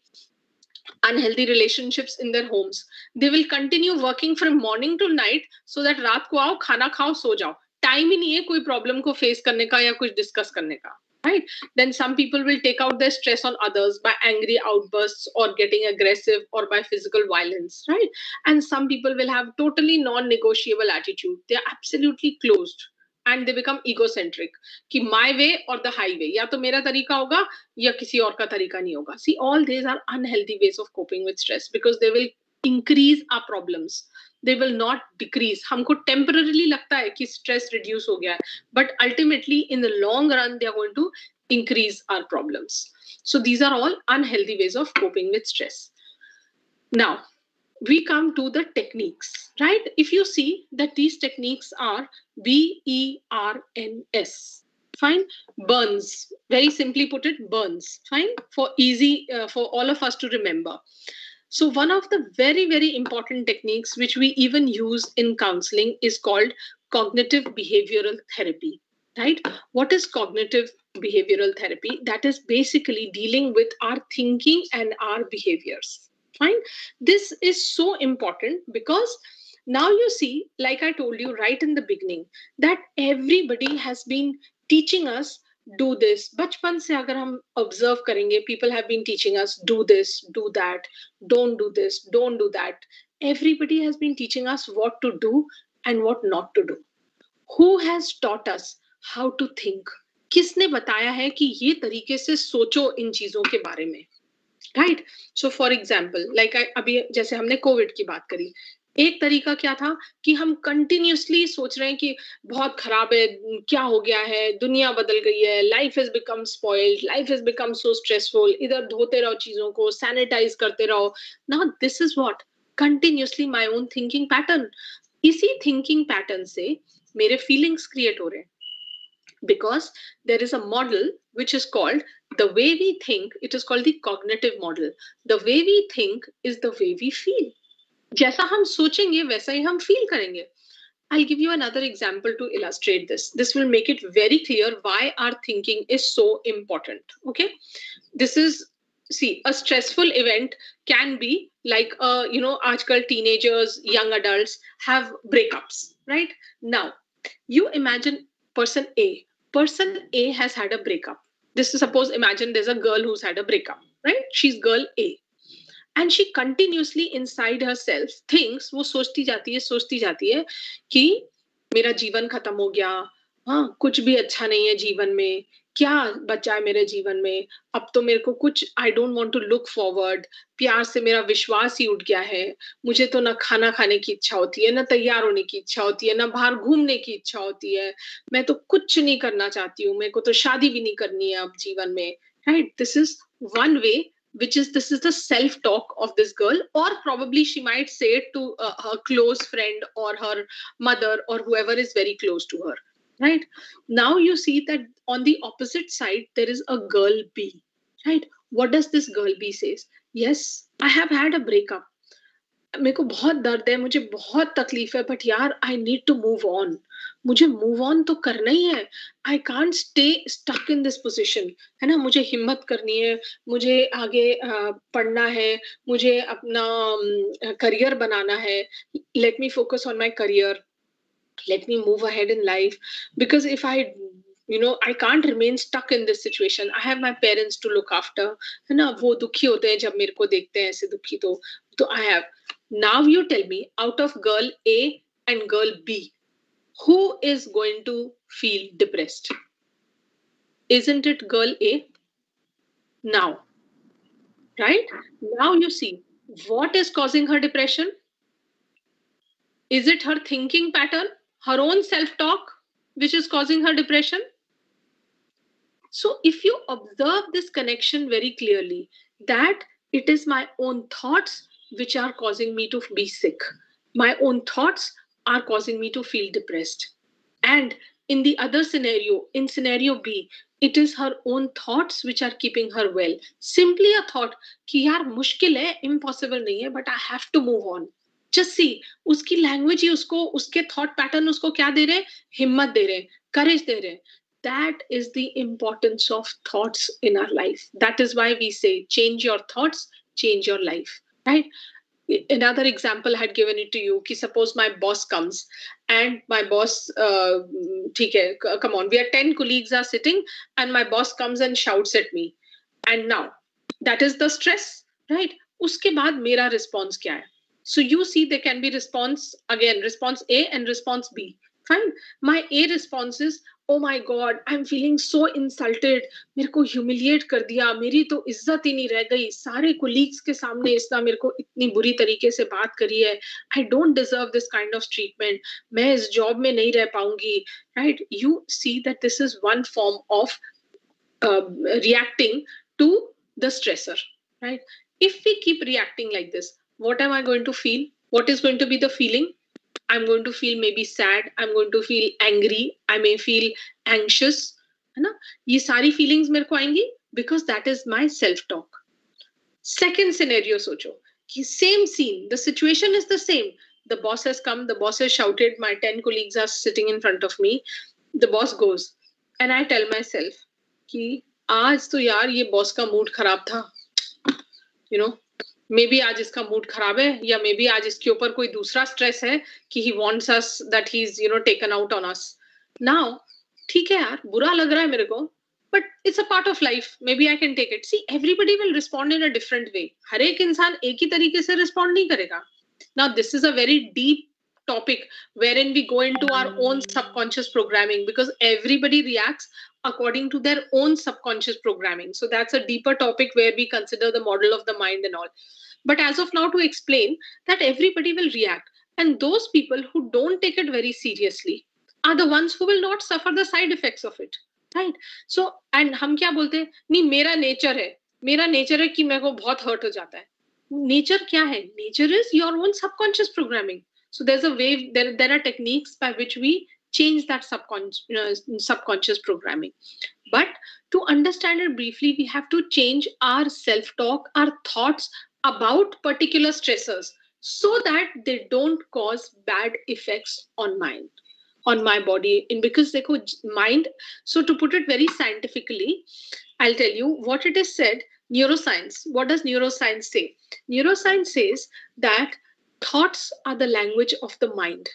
unhealthy relationships in their homes. They will continue working from morning to night so that रात को आओ, खाना खाओ, सो जाओ. टाइम ही नहीं है कोई प्रॉब्लम को फेस करने का या कुछ डिस्कस करने का. Right? Then some people will take out their stress on others by angry outbursts or getting aggressive or by physical violence, right? And some people will have totally non-negotiable attitude. They are absolutely closed and they become egocentric. कि my way or the highway. या तो मेरा तरीका होगा या किसी और का तरीका नहीं होगा. See, all these are unhealthy ways of coping with stress because they will increase our problems. They will not decrease. हमको temporarily लगता है कि stress reduce हो गया है, but ultimately in the long run they are going to increase our problems. So these are all unhealthy ways of coping with stress. Now we come to the techniques, right? If you see that these techniques are BERNS. Fine. Burns. Very simply put it, burns. Fine. For easy for all of us to remember. So one of the very, very important techniques which we even use in counseling is called cognitive behavioral therapy, right? What is cognitive behavioral therapy? That is basically dealing with our thinking and our behaviors. Fine. This is so important because now you see, like I told you right in the beginning, that everybody has been teaching us do this. बचपन से अगर हम observe करेंगे, people have been teaching us do this, do that, don't do this, don't do that. Everybody has been teaching us what to do and what not to do. Who has taught us how to think? किसने बताया है कि ये तरीके से सोचो इन चीजों के बारे में, right? So for example, like अभी जैसे हमने कोविड की बात करी, एक तरीका क्या था कि हम कंटिन्यूसली सोच रहे हैं कि बहुत खराब है, क्या हो गया है, दुनिया बदल गई है, life has become spoiled, life has become so stressful, इधर धोते रहो चीजों को, सैनिटाइज करते रहो. Now this is what continuously my own thinking pattern. इसी थिंकिंग पैटर्न से मेरे फीलिंग्स क्रिएट हो रहे हैं. Because there is a model which is called the way we think. It is called the cognitive model. The way we think is the way we feel. जैसा हम सोचेंगे वैसा ही हम feel करेंगे. I'll give you another example to illustrate this. This will make it very clear why our thinking is so important. Okay, this is, see, a stressful event can be like आजकल teenagers, young adults have breakups, right? Now you imagine person A. Person A has had a breakup. This is, suppose, imagine there's a girl who's had a breakup, right? She's girl A. And she continuously inside herself thinks, वो सोचती जाती है कि मेरा जीवन खत्म हो गया, हाँ, कुछ भी अच्छा नहीं है जीवन में, क्या बचा है मेरे जीवन में, अब तो मेरे को कुछ, I don't want to look forward, प्यार से मेरा विश्वास ही उठ गया है, मुझे तो ना खाना खाने की इच्छा होती है, ना तैयार होने की इच्छा होती है, ना बाहर घूमने की इच्छा होती है, मैं तो कुछ नहीं करना चाहती हूँ, मेरे को तो शादी भी नहीं करनी है अब जीवन में, right? This is one way, this is the self talk of this girl, or probably she might say it to her close friend or her mother or whoever is very close to her, right? Now you see that on the opposite side there is a girl B, right? What does this girl B says? Yes, I have had a breakup. मेरे को बहुत दर्द है, मुझे बहुत तकलीफ है, but यार I need to move on. मुझे मूव ऑन तो करना ही है. I can't stay stuck in this position, है ना? मुझे हिम्मत करनी है, मुझे आगे पढ़ना है, मुझे अपना करियर बनाना है. Let me focus on my career, let me move ahead in life, because if I, I can't remain stuck in this situation. I have my parents to look after, है ना? वो दुखी होते हैं जब मेरे को देखते हैं ऐसे दुखी. तो I have. Now you tell me, out of girl A and girl B, who is going to feel depressed? Isn't it girl A? Now, right? Now you see, what is causing her depression? Is it her thinking pattern, her own self-talk, which is causing her depression? So if you observe this connection very clearly, that it is my own thoughts which are causing me to be sick, my own thoughts are causing me to feel depressed. And in the other scenario, in scenario B, it is her own thoughts which are keeping her well. Simply a thought कि यार मुश्किल है, impossible नहीं है, but I have to move on. Just see, उसकी language ही उसको, उसके thought pattern उसको क्या दे रहे हैं? हिम्मत दे रहे हैं, courage दे रहे हैं. That is the importance of thoughts in our life. That is why we say, change your thoughts, change your life, right? Another example I had given it to you, ki suppose my boss comes and my boss, theek hai, come on, we are 10 colleagues are sitting and my boss comes and shouts at me. And now, that is the stress, right? Uske baad mera response kya hai? So you see, there can be response, again, response A and response B. Fine. My A response is, oh my god, I'm feeling so insulted. मेरे को humiliate कर दिया, मेरी तो इज्जत ही नहीं रह गई, सारे colleagues के सामने इसने मेरे को इतनी बुरी तरीके से बात करी है. I don't deserve this kind of treatment. मैं इस job में नहीं रह पाऊंगी, right? You see that this is one form of reacting to the stressor, right? If we keep reacting like this, what am I going to feel? What is going to be the feeling? I'm going to feel maybe sad, I'm going to feel angry, I may feel anxious, है ना? ये सारी feelings मेरे को आएंगी because that is my self-talk. Second scenario सोचो कि same scene, the situation is the same. The boss has come, the boss has shouted, my 10 colleagues are sitting in front of me. The boss goes and I tell myself कि आज तो यार ये boss का mood खराब था, may be आज इसका मूड खराब है, या मे बी आज इसके ऊपर कोई दूसरा स्ट्रेस है कि he wants us that he is taken out on us. Now ठीक है यार, बुरा लग रहा है मेरे को, but it's a part of life, may be I can take it. See, everybody will respond in a different way. हर एक इंसान एक ही तरीके से रिस्पॉन्ड नहीं करेगा. Now this is a very deep topic wherein we go into our own subconscious programming, because everybody reacts according to their own subconscious programming. So that's a deeper topic where we consider the model of the mind and all. But as of now, to explain that everybody will react, and those people who don't take it very seriously are the ones who will not suffer the side effects of it, right? So, and हम क्या बोलते हैं, नहीं मेरा nature है कि मेरे को बहुत हर्ट हो जाता है. नेचर क्या है? Nature is your own subconscious programming. So there's a way, there are techniques by which we change that subconscious programming. But to understand it briefly, we have to change our self-talk, our thoughts about particular stressors, so that they don't cause bad effects on my body. And because they could mind, so to put it very scientifically, I'll tell you what it is said. Neuroscience. What does neuroscience say? Neuroscience says that thoughts are the language of the mind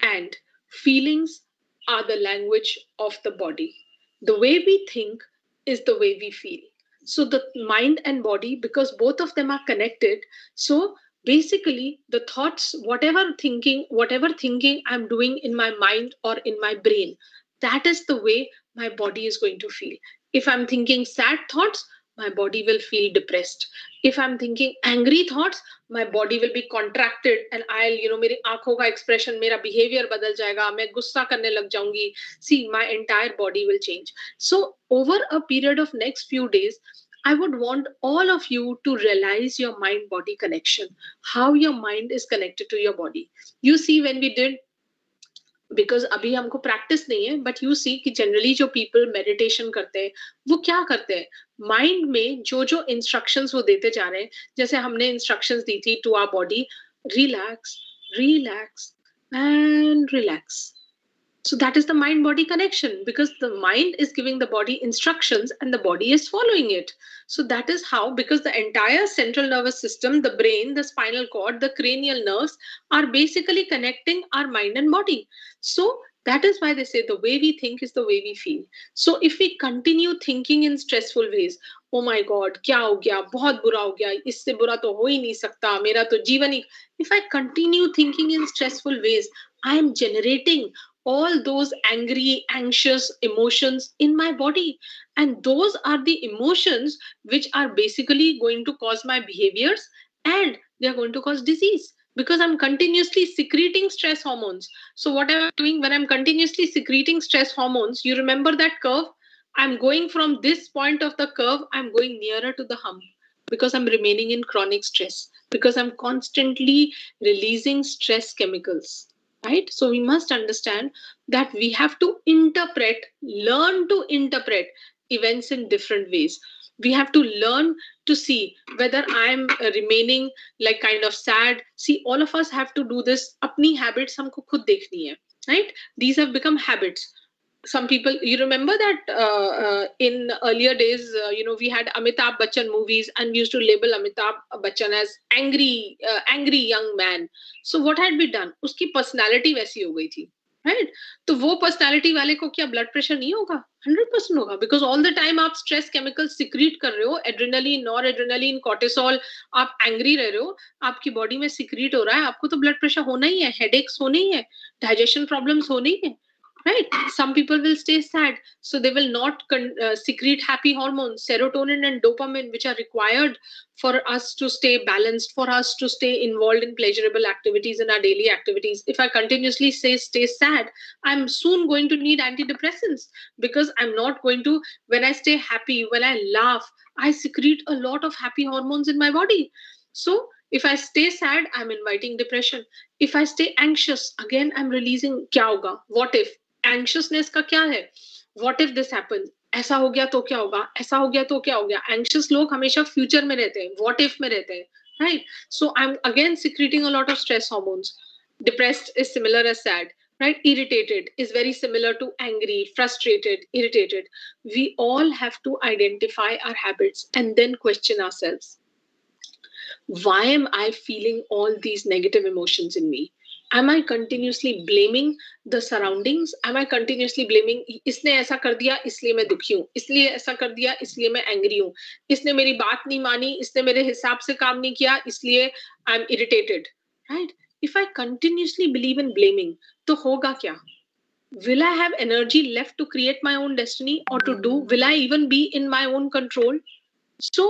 and feelings are the language of the body. The way we think is the way we feel. So the mind and body, because both of them are connected, so basically the thoughts, whatever thinking I'm doing in my mind or in my brain, that is the way my body is going to feel. If I'm thinking sad thoughts, my body will feel depressed. If I'm thinking angry thoughts, my body will be contracted and I'll, मेरी आंखों का expression, मेरा behavior बदल जाएगा, मैं गुस्सा करने लग जाऊंगी. See, my entire body will change. So over a period of next few days, I would want all of you to realize your mind-body connection, how your mind is connected to your body. You see, when we did, because अभी हमको practice नहीं है, but you see कि generally जो people meditation करते हैं वो क्या करते हैं, माइंड में जो जो इंस्ट्रक्शंस वो देते जा रहे हैं, जैसे हमने इंस्ट्रक्शंस दी थी to our body, relax, relax and relax. So that is the mind body connection, because the mind is giving the body instructions and the body is following it. So that is how, because the entire central nervous system, the brain, the spinal cord, the cranial nerves are basically connecting our mind and body. So that is why they say the way we think is the way we feel. So if we continue thinking in stressful ways, oh my god, क्या हो गया, बहुत बुरा हो गया, इससे बुरा तो हो ही नहीं सकता, मेरा तो जीवन ही. If I continue thinking in stressful ways, I am generating all those angry, anxious emotions in my body, and those are the emotions which are basically going to cause my behaviors, and they are going to cause disease, because I'm continuously secreting stress hormones. So what am I doing when I'm continuously secreting stress hormones? You remember that curve? I'm going from this point of the curve, I'm going nearer to the hump, because I'm remaining in chronic stress, because I'm constantly releasing stress chemicals, right? So we must understand that we have to learn to interpret events in different ways. We have to learn to see whether I'm remaining like kind of sad. See, all of us have to do this. Apni habits humko khud dekhni hai, right? These have become habits. Some people, you remember that in earlier days, we had Amitabh Bachchan movies, and we used to label Amitabh Bachchan as angry young man. So what had we done? Uski personality वैसी हो गई थी, right? तो वो personality वाले को क्या blood pressure नहीं होगा? 100% होगा, बिकॉज ऑल द टाइम आप स्ट्रेस केमिकल सिक्रीट कर रहे हो, एड्रेनलिन, नॉर एड्रेनलिन, कॉर्टिसोल, आप एंग्री रह रहे हो, आपकी बॉडी में सिक्रीट हो रहा है, आपको तो ब्लड प्रेशर होना ही है, हेडेक्स होने ही है, डाइजेशन प्रॉब्लम्स होने ही है, right? Some people will stay sad, so they will not secrete happy hormones, serotonin and dopamine, which are required for us to stay balanced, for us to stay involved in pleasurable activities in our daily activities. If I continuously stay sad, I'm soon going to need antidepressants, because I'm not going to, when I stay happy, when I laugh, I secrete a lot of happy hormones in my body. So if I stay sad, I'm inviting depression. If I stay anxious, again I'm releasing, kya hoga, what if. Anxiousness का क्या है? What if this happen, ऐसा हो गया तो क्या होगा, ऐसा हो गया तो क्या हो गया. एंशियस लोग हमेशा फ्यूचर में रहते हैं, व्हाट इफ में रहते हैं, right? So I am again secreting a lot of stress hormones. Depressed is similar as sad, right? Irritated is very similar to angry, frustrated, irritated. We all have to identify our habits and then question ourselves, why am I feeling all these negative emotions in me? Am I continuously blaming the surroundings? Am I continuously blaming, इसने ऐसा कर दिया इसलिए मैं दुखी हूँ, इसलिए ऐसा कर दिया इसलिए मैं एंग्री हूँ, इसने मेरी बात नहीं मानी, इसने मेरे हिसाब से काम नहीं किया इसलिए I am irritated, right? If I continuously believe in blaming, तो होगा क्या? Will I have energy left to create my own destiny or to do? Will I even be in my own control? So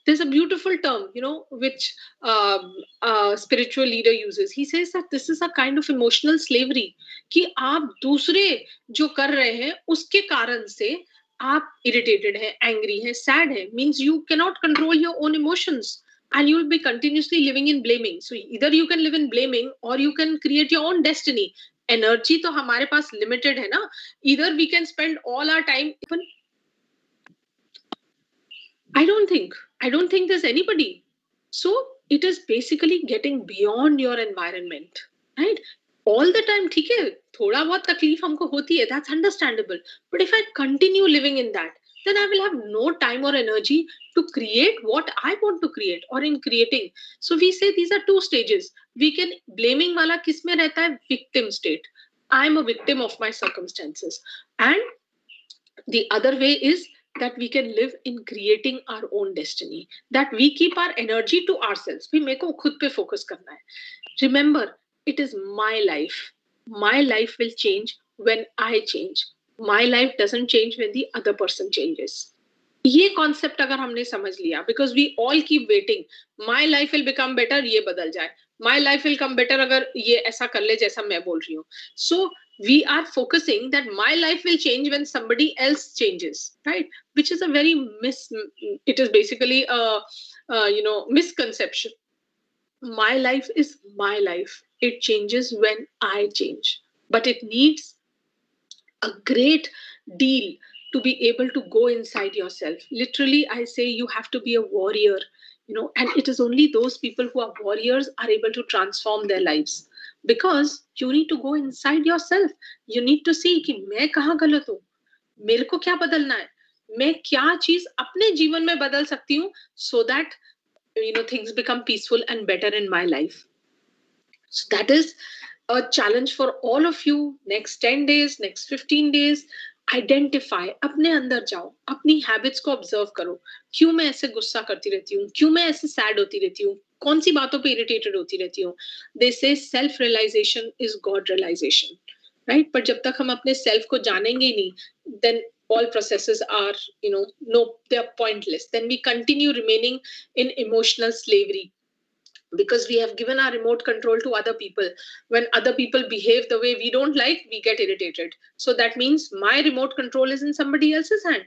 there's a beautiful term, which a spiritual leader uses. He says that this is a kind of emotional slavery, कि आप दूसरे जो कर रहे हैं उसके कारण से आप irritated हैं, angry हैं, sad हैं, means you cannot control your own emotions and you will be continuously living in blaming. So either you can live in blaming or you can create your own destiny. Energy तो हमारे पास limited है ना. Either we can spend all our time, even I don't think there's anybody. So it is basically getting beyond your environment, right? All the time, ठीक है, थोड़ा बहुत तकलीफ हमको होती है, that's understandable. But if I continue living in that, then I will have no time or energy to create what I want to create, or in creating. So we say these are two stages. We can, blaming वाला किस में रहता है? Victim state. I'm a victim of my circumstances. And the other way is that we can live in creating our own destiny, that we keep our energy to ourselves. भी मेरे को खुद पे focus करना है. Remember, it is my life. My life will change when I change. My life doesn't change when the other person changes. ये concept अगर हमने समझ लिया, because we all keep waiting, my life will become better, ये बदल जाए, my life will come better अगर ये ऐसा कर ले जैसा मैं बोल रही हूँ. सो we are focusing that my life will change when somebody else changes, right? Which is a very it is basically a misconception. My life is my life. It changes when I change, but it needs a great deal to be able to go inside yourself. Literally, I say you have to be a warrior, and it is only those people who are warriors are able to transform their lives, because you need to go inside yourself. You need to see कि मैं कहाँ गलत हूँ, मेरे को क्या बदलना है, मैं क्या चीज अपने जीवन में बदल सकती हूँ, so that things become peaceful and better in my life. So that is a challenge for all of you. Next 10 days, next 15 days, identify, अपने अंदर जाओ, अपनी हैबिट्स को ऑब्जर्व करो. क्यों मैं ऐसे गुस्सा करती रहती हूँ, क्यों मैं ऐसे सैड होती रहती हूँ, कौन सी बातों पे इरिटेटेड होती रहती हूँ. They say self realisation is God realisation, right. पर जब तक हम अपने सेल्फ को जानेंगे ही नहीं, then all processes are no, they're pointless. Then we continue remaining in emotional slavery, because we have given our remote control to other people. When other people behave the way we don't like, we get irritated. So that means my remote control is in somebody else's hand.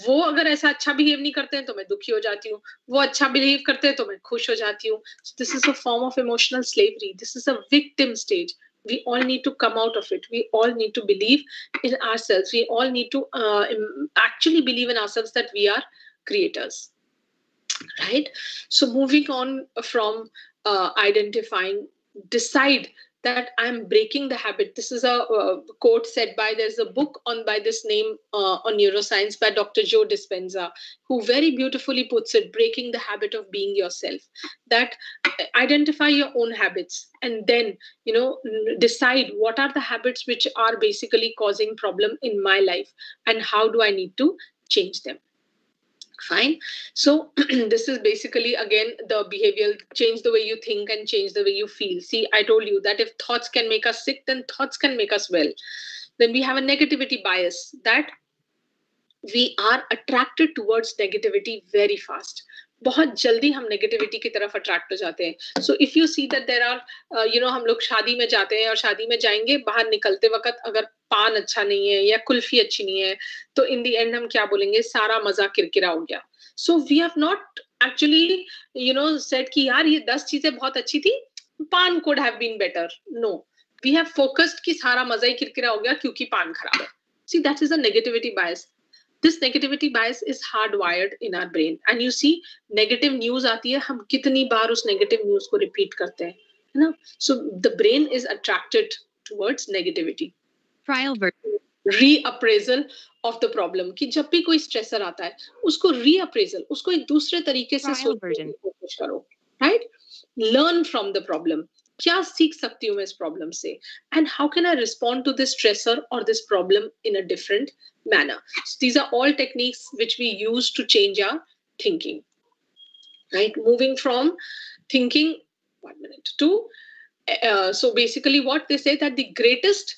वो अगर ऐसा अच्छा behave नहीं करते हैं तो मैं दुखी हो जाती हूँ, वो अच्छा बिहेव करते हैं तो मैं खुश हो जाती हूँ. So this is a form of emotional slavery. This is a victim stage. We all need to come out of it. We all need to believe in ourselves. We all need to actually believe in ourselves that we are creators. Right? So moving on from identifying, decide that I'm breaking the habit. This is a quote said by, there's a book by this name on neuroscience by Dr. Joe Dispenza, who very beautifully puts it, breaking the habit of being yourself. That identify your own habits and then, decide what are the habits which are basically causing problem in my life and how do I need to change them. Fine. So this is basically, again, the behavioral change, the way you think and change the way you feel. See, I told you that if thoughts can make us sick, then thoughts can make us well. Then we have a negativity bias, that we are attracted towards negativity very fast. बहुत जल्दी हम negativity की तरफ attract हो जाते हैं. So if you see that there are हम लोग शादी में जाते हैं और शादी में जाएंगे, बाहर निकलते वक्त अगर पान अच्छा नहीं है या कुल्फी अच्छी नहीं है, तो इन द एंड हम क्या बोलेंगे, सारा मजा किरकिरा हो गया. So we have not actually said कि यार ये 10 चीजें बहुत अच्छी थी, paan could have been better. No, we have focused कि सारा मजा ही किरकिरा हो गया क्योंकि पान खराब है. See, that is a negativity bias. This negativity bias is hardwired in our brain. And you see, negative news आती है, हम कितनी बार उस negative news को repeat करते हैं, है ना? So the brain is attracted towards negativity. Trial version. Reappraisal of the problem, कि जब भी कोई stressor आता है, उसको reappraisal, उसको एक दूसरे तरीके से सोचने की कोशिश करो, right? Learn from the problem. क्या सीख सकती हूँ मैं इस प्रॉब्लम से, and how can I respond to this stressor or this problem in a different manner. So these are all techniques which we use to change our thinking. Right? Moving from thinking, 1 minute, to so basically what they say, that the greatest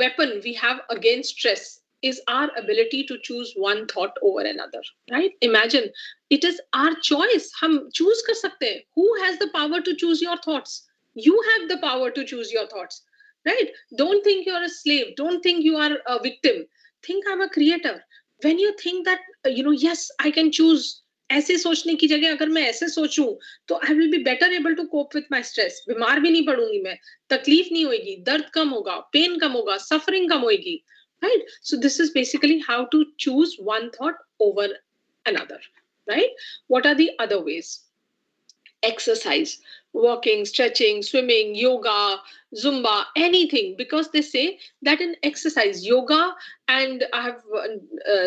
weapon we have against stress is our ability to choose one thought over another. Right? Imagine, it is our choice. हम choose कर सकते हैं. Who has the power to choose your thoughts? You have the power to choose your thoughts. Right? Don't think you're a slave. Don't think you are a victim. Think I'm a creator. When you think that, yes, I can choose, ऐसे सोचने की जगह अगर मैं ऐसे सोचूं, तो I will be better able to cope with my stress. बीमार भी नहीं पड़ूंगी मैं, तकलीफ नहीं होगी, दर्द कम होगा, पेन कम होगा, suffering कम होगी. Right? So this is basically how to choose one thought over another. Right? What are the other ways? Exercise, walking, stretching, swimming, yoga, Zumba, anything, because they say that in exercise, yoga, and I have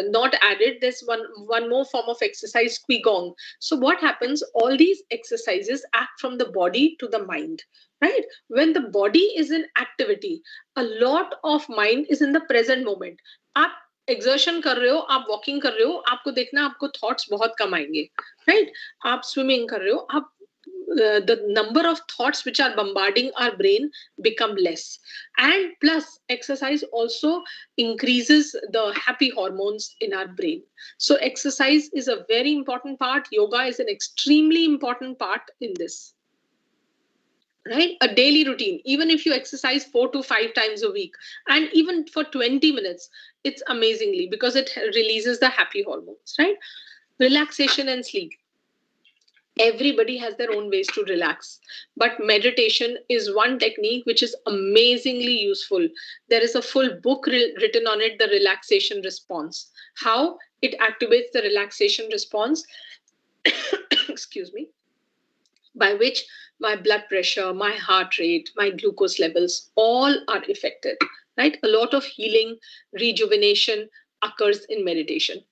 not added this one more form of exercise, Qigong. So what happens, all these exercises act from the body to the mind, right? When the body is in activity, a lot of mind is in the present moment. आप exertion कर रहे हो, आप walking कर रहे हो, आपको देखना आपको thoughts बहुत कम आएंगे, right? आप swimming कर रहे हो, आप the number of thoughts which are bombarding our brain become less. And plus, exercise also increases the happy hormones in our brain. So exercise is a very important part. Yoga is an extremely important part in this. Right? A daily routine, even if you exercise 4 to 5 times a week, and even for 20 minutes, it's amazingly, because it releases the happy hormones, right? Relaxation and sleep. Everybody has their own ways to relax, but meditation is one technique which is amazingly useful. There is a full book written on it, the relaxation response, how it activates the relaxation response excuse me, by which my blood pressure, my heart rate, my glucose levels all are affected, right? A lot of healing, rejuvenation occurs in meditation.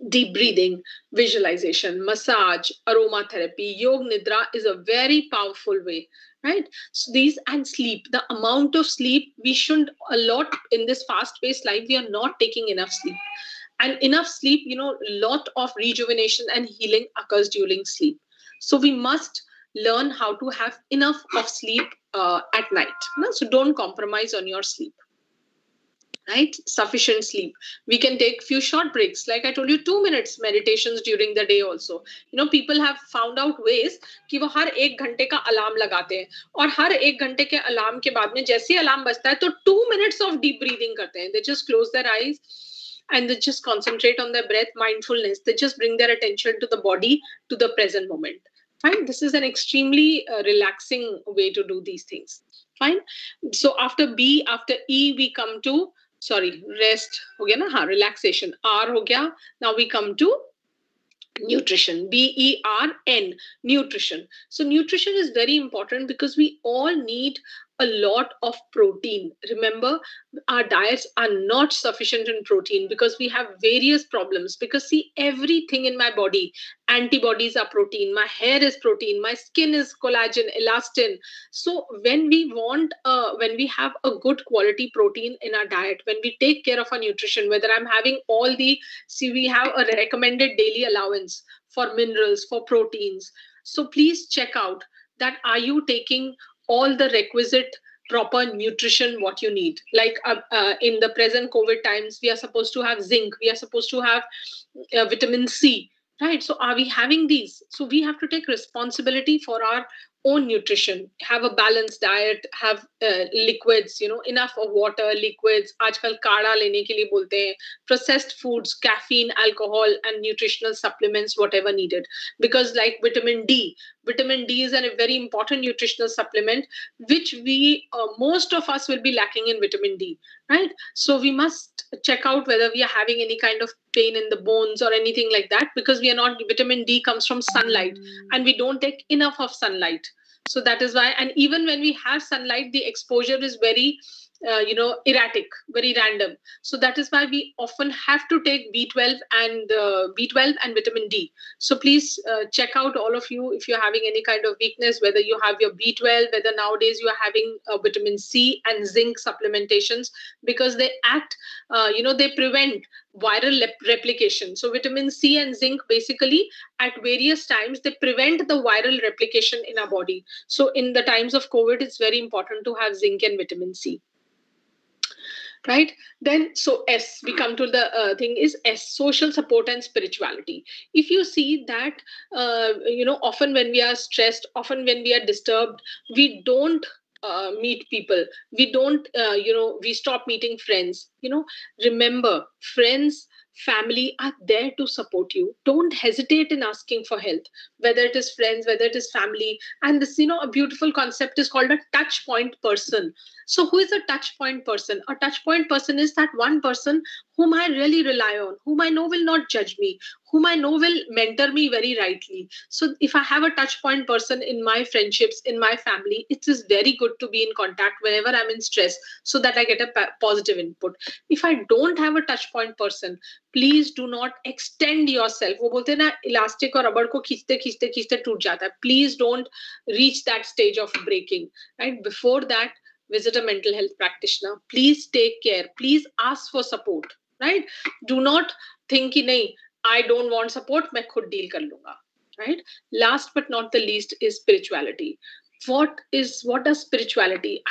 Deep breathing, visualization, massage, aromatherapy, yoga nidra is a very powerful way, right? So these, and sleep, the amount of sleep we should, a lot in this fast paced life, we are not taking enough sleep. And enough sleep, lot of rejuvenation and healing occurs during sleep. So we must learn how to have enough of sleep at night. No? So don't compromise on your sleep, right? Sufficient sleep. We can take few short breaks, like I told you, 2 minutes meditations during the day also. People have found out ways कि वो हर 1 घंटे का alarm लगाते हैं, और हर 1 घंटे के alarm के बाद में जैसे ही अलार्म बजता है तो 2 minutes of deep breathing करते हैं. They just close their eyes and they just concentrate on their breath, mindfulness. They just bring their attention to the body, to the present moment. Fine. This is an extremely relaxing way to do these things. Fine. So after B, after E, we come to, sorry, rest हो गया ना, हाँ, relaxation. R हो गया. Now we come to nutrition. BERN, nutrition. So nutrition is very important because we all need a lot of protein. Remember, our diets are not sufficient in protein because we have various problems. Because see, everything in my body, antibodies are protein, my hair is protein, my skin is collagen, elastin. So when we have a good quality protein in our diet, when we take care of our nutrition, whether I'm having see, we have a recommended daily allowance for minerals, for proteins. So please check out that, are you taking all the requisite proper nutrition what you need. Like in the present COVID times, we are supposed to have zinc, we are supposed to have vitamin C, right? So are we having these? So we have to take responsibility for our own nutrition, have a balanced diet, have liquids, enough of water, liquids. आजकल काढ़ा लेने के लिए बोलते हैं. Processed foods, caffeine, alcohol, and nutritional supplements, whatever needed. Because like vitamin D is a very important nutritional supplement, which most of us will be lacking in vitamin D, right? So we must check out whether we are having any kind of pain in the bones or anything like that, because vitamin D comes from sunlight, and we don't take enough of sunlight. So that is why, and even when we have sunlight, the exposure is very erratic, very random. So that is why we often have to take B12 and vitamin D. So please check out, all of you, if you're having any kind of weakness, whether you have your B12, whether nowadays you are having vitamin C and zinc supplementations, because they act, they prevent viral replication. So vitamin C and zinc, basically at various times, they prevent the viral replication in our body. So in the times of COVID, it's very important to have zinc and vitamin C. Right? Then, so S, we come to the thing is S, social support and spirituality. If you see that, often when we are stressed, often when we are disturbed, we don't meet people. We don't, we stop meeting friends. Remember, friends, family are there to support you. Don't hesitate in asking for help, whether it is friends, whether it is family. And this, a beautiful concept is called a touch point person. So who is a touch point person? A touch point person is that one person whom I really rely on, whom I know will not judge me, whom I know will mentor me very rightly. So if I have a touch point person in my friendships, in my family, it is very good to be in contact whenever I'm in stress, so that I get a positive input. If I don't have a touch point person, please do not extend yourself. वो बोलते हैं ना, elastic और रबड़ को खींचते खींचते खींचते टूट जाता है. Please don't reach that stage of breaking. Right? Before that, visit a mental health practitioner. Please take care. Please ask for support. Right? Do not think कि नहीं, I don't want support, मैं खुद deal कर लूंगा. Right? Last but not the least is spirituality. What does spirituality?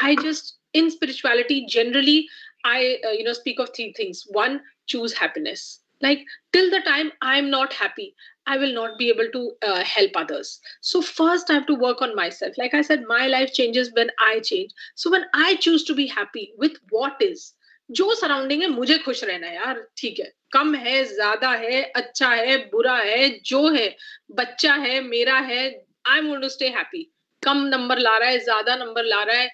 In spirituality, generally, I speak of 3 things. One, choose happiness. Like, till the time I'm not happy, I will not be able to help others. So first I have to work on myself. Like I said, my life changes when I change. So when I choose to be happy with what is, जो surrounding है मुझे खुश रहना है यार, ठीक है, कम है, ज्यादा है, अच्छा है, बुरा है, जो है, बच्चा है, मेरा है, I am going to stay happy. कम नंबर ला रहा है, ज्यादा नंबर ला रहा है,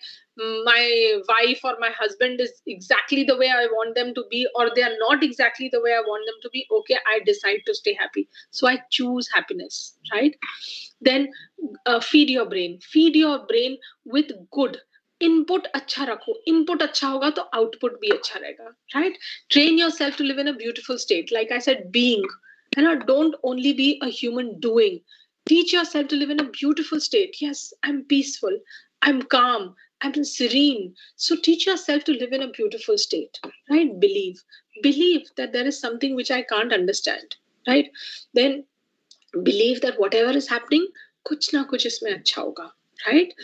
my wife or my husband is exactly the way I want them to be, or they are not exactly the way I want them to be, okay, I decide to stay happy. So I choose happiness, right? Then feed your brain with good input. अच्छा रखो, input अच्छा होगा तो output भी अच्छा रहेगा, right? Train yourself to live in a beautiful state, like I said, being, है ना? Don't only be a human doing. Teach yourself to live in a beautiful state. Yes, I'm peaceful, I'm calm, I'm serene. So teach yourself to live in a beautiful state, right? Believe that there is something which I can't understand, right? Then believe that whatever is happening, कुछ ना कुछ इसमें अच्छा होगा, right?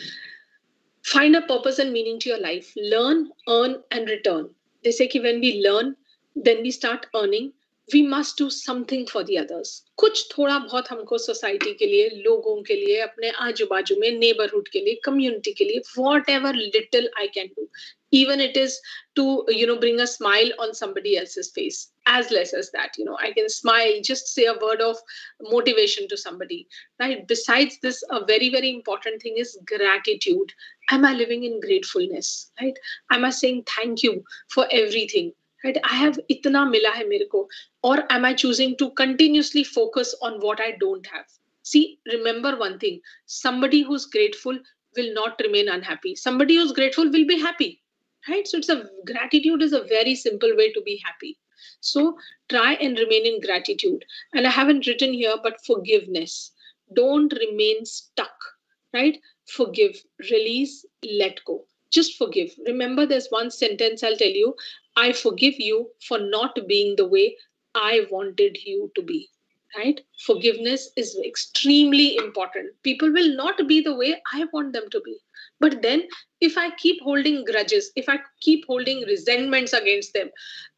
Find a purpose and meaning to your life. Learn, earn, and return. They say that when we learn, then we start earning. We must do something for the others. कुछ थोड़ा बहुत हमको सोसाइटी के लिए, लोगों के लिए, अपने आजू बाजू में, नेबरहुड के लिए, कम्युनिटी के लिए, whatever little I can do. Even it is to, bring a smile on somebody else's face. As less as that, I can smile, just say a word of motivation to somebody, right? Besides this, a very, very important thing is gratitude. Am I living in gratefulness, right? Am I saying thank you for everything, right? I have itna mila hai mere ko. Or am I choosing to continuously focus on what I don't have? See, remember one thing, somebody who's grateful will not remain unhappy. Somebody who's grateful will be happy, right? So gratitude is a very simple way to be happy. So try and remain in gratitude. And I haven't written here, but forgiveness. Don't remain stuck, right? Forgive, release, let go. Just forgive. Remember, there's one sentence I'll tell you: I forgive you for not being the way I wanted you to be. Right? Forgiveness is extremely important. People will not be the way I want them to be. But then, if I keep holding grudges, if I keep holding resentments against them,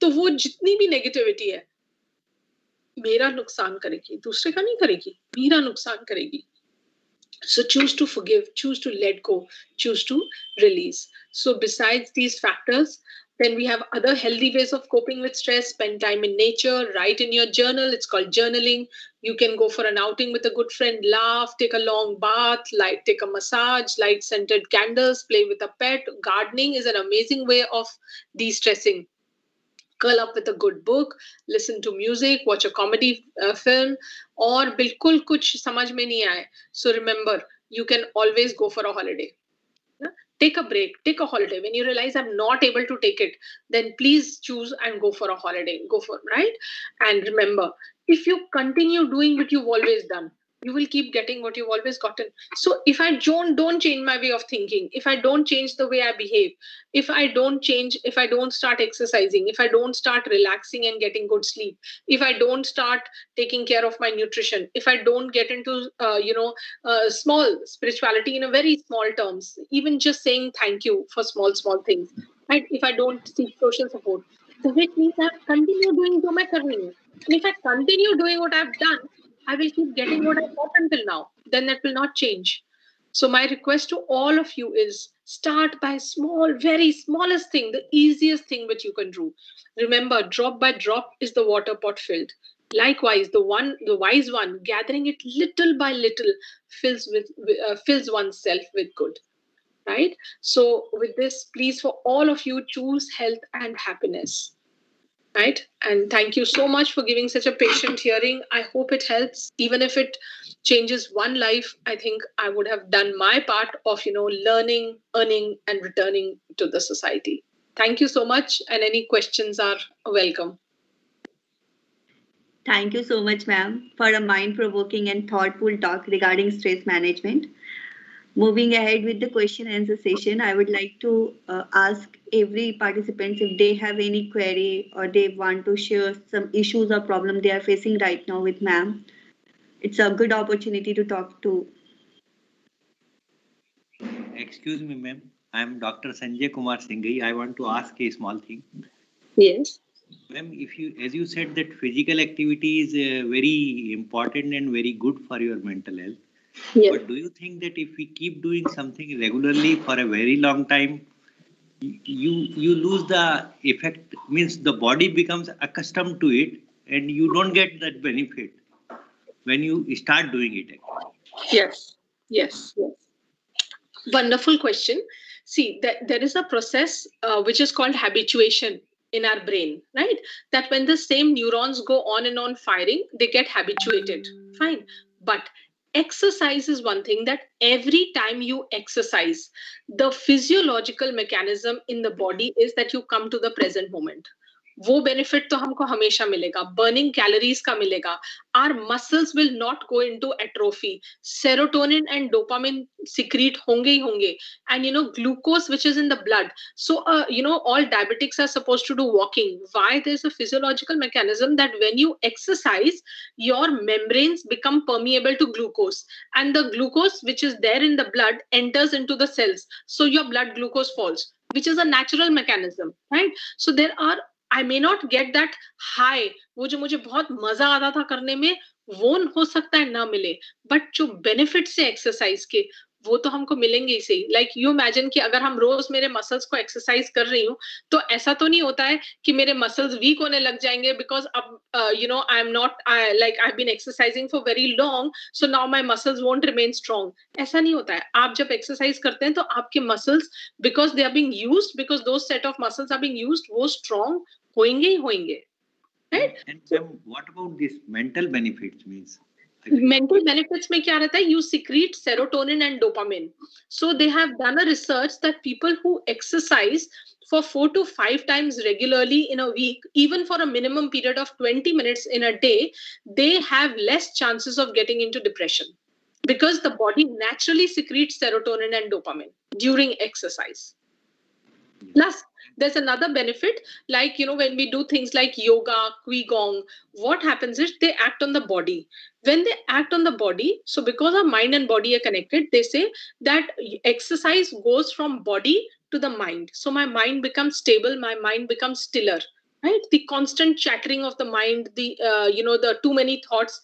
तो वो जितनी भी negativity है मेरा नुकसान करेगी, दूसरे का नहीं करेगी, मेरा नुकसान करेगी. So choose to forgive, choose to let go, choose to release. So besides these factors, then we have other healthy ways of coping with stress. Spend time in nature, write in your journal. It's called journaling. You can go for an outing with a good friend, laugh, take a long bath, take a massage, light scented candles, play with a pet. Gardening is an amazing way of de-stressing. Curl up with a good book, listen to music, watch a comedy film, और बिल्कुल कुछ समझ में नहीं आए, so remember, you can always go for a holiday. Take a break, take a holiday. When you realize I'm not able to take it, then please choose and go for a holiday. Go for, right? And remember, if you continue doing what you've always done, you will keep getting what you've always gotten. So if I don't change my way of thinking, if I don't change the way I behave, if I don't start exercising, if I don't start relaxing and getting good sleep, if I don't start taking care of my nutrition, if I don't get into small spirituality in a very small terms, even just saying thank you for small things, right? If I don't seek social support, so which means I continue doing जो मैं कर रही हूँ. And if I continue doing what I've done, I will keep getting what I've got until now. Then that will not change. So my request to all of you is start by small, very smallest thing, the easiest thing which you can do. Remember, drop by drop is the water pot filled. Likewise, the wise one, gathering it little by little, fills oneself with good. Right? So with this, please, for all of you, choose health and happiness. Right? And thank you so much for giving such a patient hearing. I hope it helps. Even if it changes one life, I think I would have done my part of, learning, earning, and returning to the society. Thank you so much. And any questions are welcome. Thank you so much, ma'am, for a mind-provoking and thoughtful talk regarding stress management. Moving ahead with the question and answer session, I would like to ask every participant if they have any query or they want to share some issues or problem they are facing right now with ma'am. It's a good opportunity to talk to. Excuse me, ma'am. I am Dr. Sanjay Kumar Singhai. I want to ask a small thing. Yes. Ma'am, as you said that physical activity is very important and very good for your mental health. Yes. But do you think that if we keep doing something regularly for a very long time, you lose the effect, means the body becomes accustomed to it and you don't get that benefit when you start doing it actually. Yes. Wonderful question. See, there is a process which is called habituation in our brain, right? That when the same neurons go on and on firing, they get habituated. Fine. But exercise is one thing that every time you exercise, the physiological mechanism in the body is that you come to the present moment. वो benefit तो हमको हमेशा मिलेगा, burning calories का मिलेगा, our muscles will not go into atrophy, serotonin and dopamine secrete honge hi honge, and glucose which is in the blood. So all diabetics are supposed to do walking. Why? There's a physiological mechanism that when you exercise, your membranes become permeable to glucose, and the glucose which is there in the blood enters into the cells, so your blood glucose falls, which is a natural mechanism, right? So there are, I may not get that high, वो जो मुझे बहुत मजा आता था करने में, वो हो सकता है ना मिले, बट जो बेनिफिट से एक्सरसाइज के वो तो हमको मिलेंगे ही सही. लाइक यू इमेजिन कि अगर हम रोज मेरे मसल्स को एक्सरसाइज कर रही हूँ, तो ऐसा तो नहीं होता है कि मेरे मसल्स वीक होने लग जाएंगे बिकॉज अब I am not like I have been exercising for very long, so now my muscles won't remain strong. ऐसा नहीं होता है. आप जब एक्सरसाइज करते हैं तो आपके muscles, because they are being used, because those set of muscles are being used, वो स्ट्रांग होंगे ही होंगे, right? And what about this mental benefits means? Mental benefits में क्या रहता है? You secrete serotonin and dopamine. So they have done a research that people who exercise for 4 to 5 times regularly in a week, even for a minimum period of 20 minutes in a day, they have less chances of getting into depression because the body naturally secretes serotonin and dopamine during exercise. Plus, there's another benefit, like, when we do things like yoga, qigong, what happens is they act on the body. When they act on the body, so because our mind and body are connected, they say that exercise goes from body to the mind. So my mind becomes stable, my mind becomes stiller, right? The constant chattering of the mind, the too many thoughts,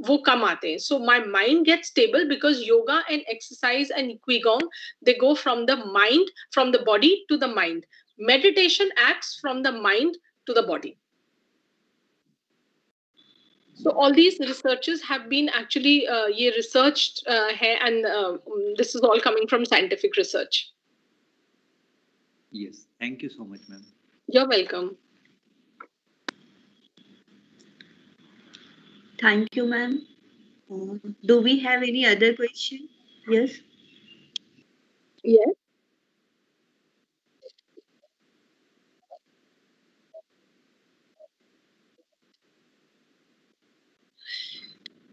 वो कम आते हैं. So my mind gets stable because yoga and exercise and qigong, they go from the mind, from the body to the mind. Meditation acts from the mind to the body. So all these researches have been actually researched and this is all coming from scientific research. Yes, thank you so much, ma'am. You're welcome. Thank you, ma'am. Do we have any other question? Yes. Yes.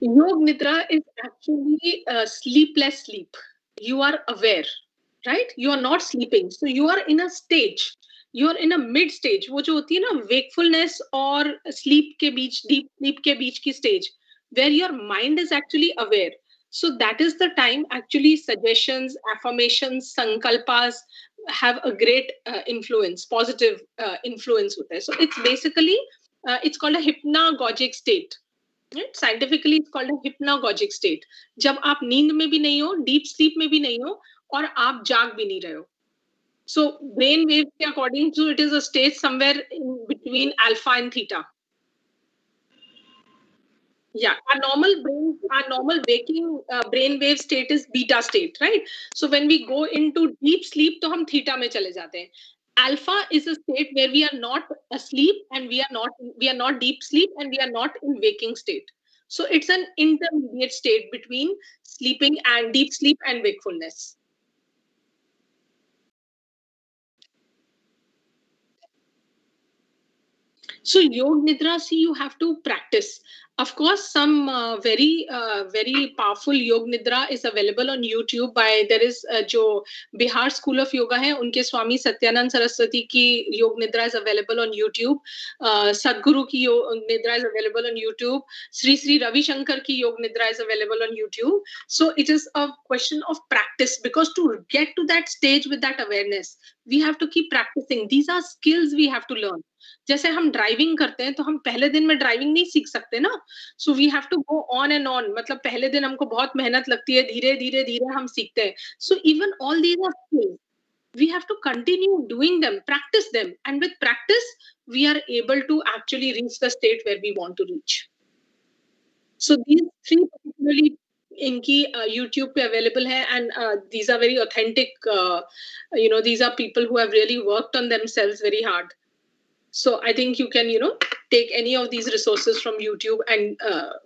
Yog Nidra is actually sleepless sleep. You are aware, right? You are not sleeping. So you are in a stage. You are in a mid stage. वो जो होती है ना wakefulness और sleep के बीच, deep sleep के बीच की stage, where your mind is actually aware. So that is the time actually suggestions, affirmations, sankalpas have a great influence, positive influence होता है. So it's basically, it's called a hypnagogic state. Right? Scientifically, it's called a hypnagogic state. जब आप नींद में भी नहीं हो, deep sleep में भी नहीं हो, और आप जाग भी नहीं रहे हो. So brain wave के according to it is a state somewhere in between alpha and theta. Yeah, our normal waking brain wave state is beta state, right? So when we go into deep sleep, तो हम theta में चले जाते हैं. Alpha is a state where we are not asleep and we are not deep sleep and we are not in waking state. So it's an intermediate state between sleeping and deep sleep and wakefulness. So Yog Nidra, see, you have to practice. Of course, some very powerful Yog Nidra is available on YouTube by, there is जो Bihar School of Yoga है, उनके स्वामी सत्यानंद सरस्वती की Yog Nidra is available on YouTube. Sadhguru की Yog Nidra is available on YouTube. Sri Ravi Shankar की Yog Nidra is available on YouTube. So it is a question of practice, because to get to that stage with that awareness, we have to keep practicing. These are skills we have to learn. जैसे हम driving करते हैं तो हम पहले दिन में driving नहीं सीख सकते ना. So we have to go on and on. मतलब पहले दिन हमको बहुत मेहनत लगती है, धीरे धीरे हम सीखते हैं. So even all these are skills. we have to continue doing them, practice them, and with practice we are able to actually reach the state where we want to reach. So these three particularly इनकी YouTube पे available है, and these are very authentic. These are people who have really worked on themselves very hard. So I think you can, take any of these resources from YouTube and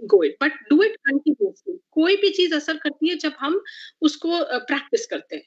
go it, but do it continuously. कोई भी चीज असर करती है जब हम उसको practice करते हैं.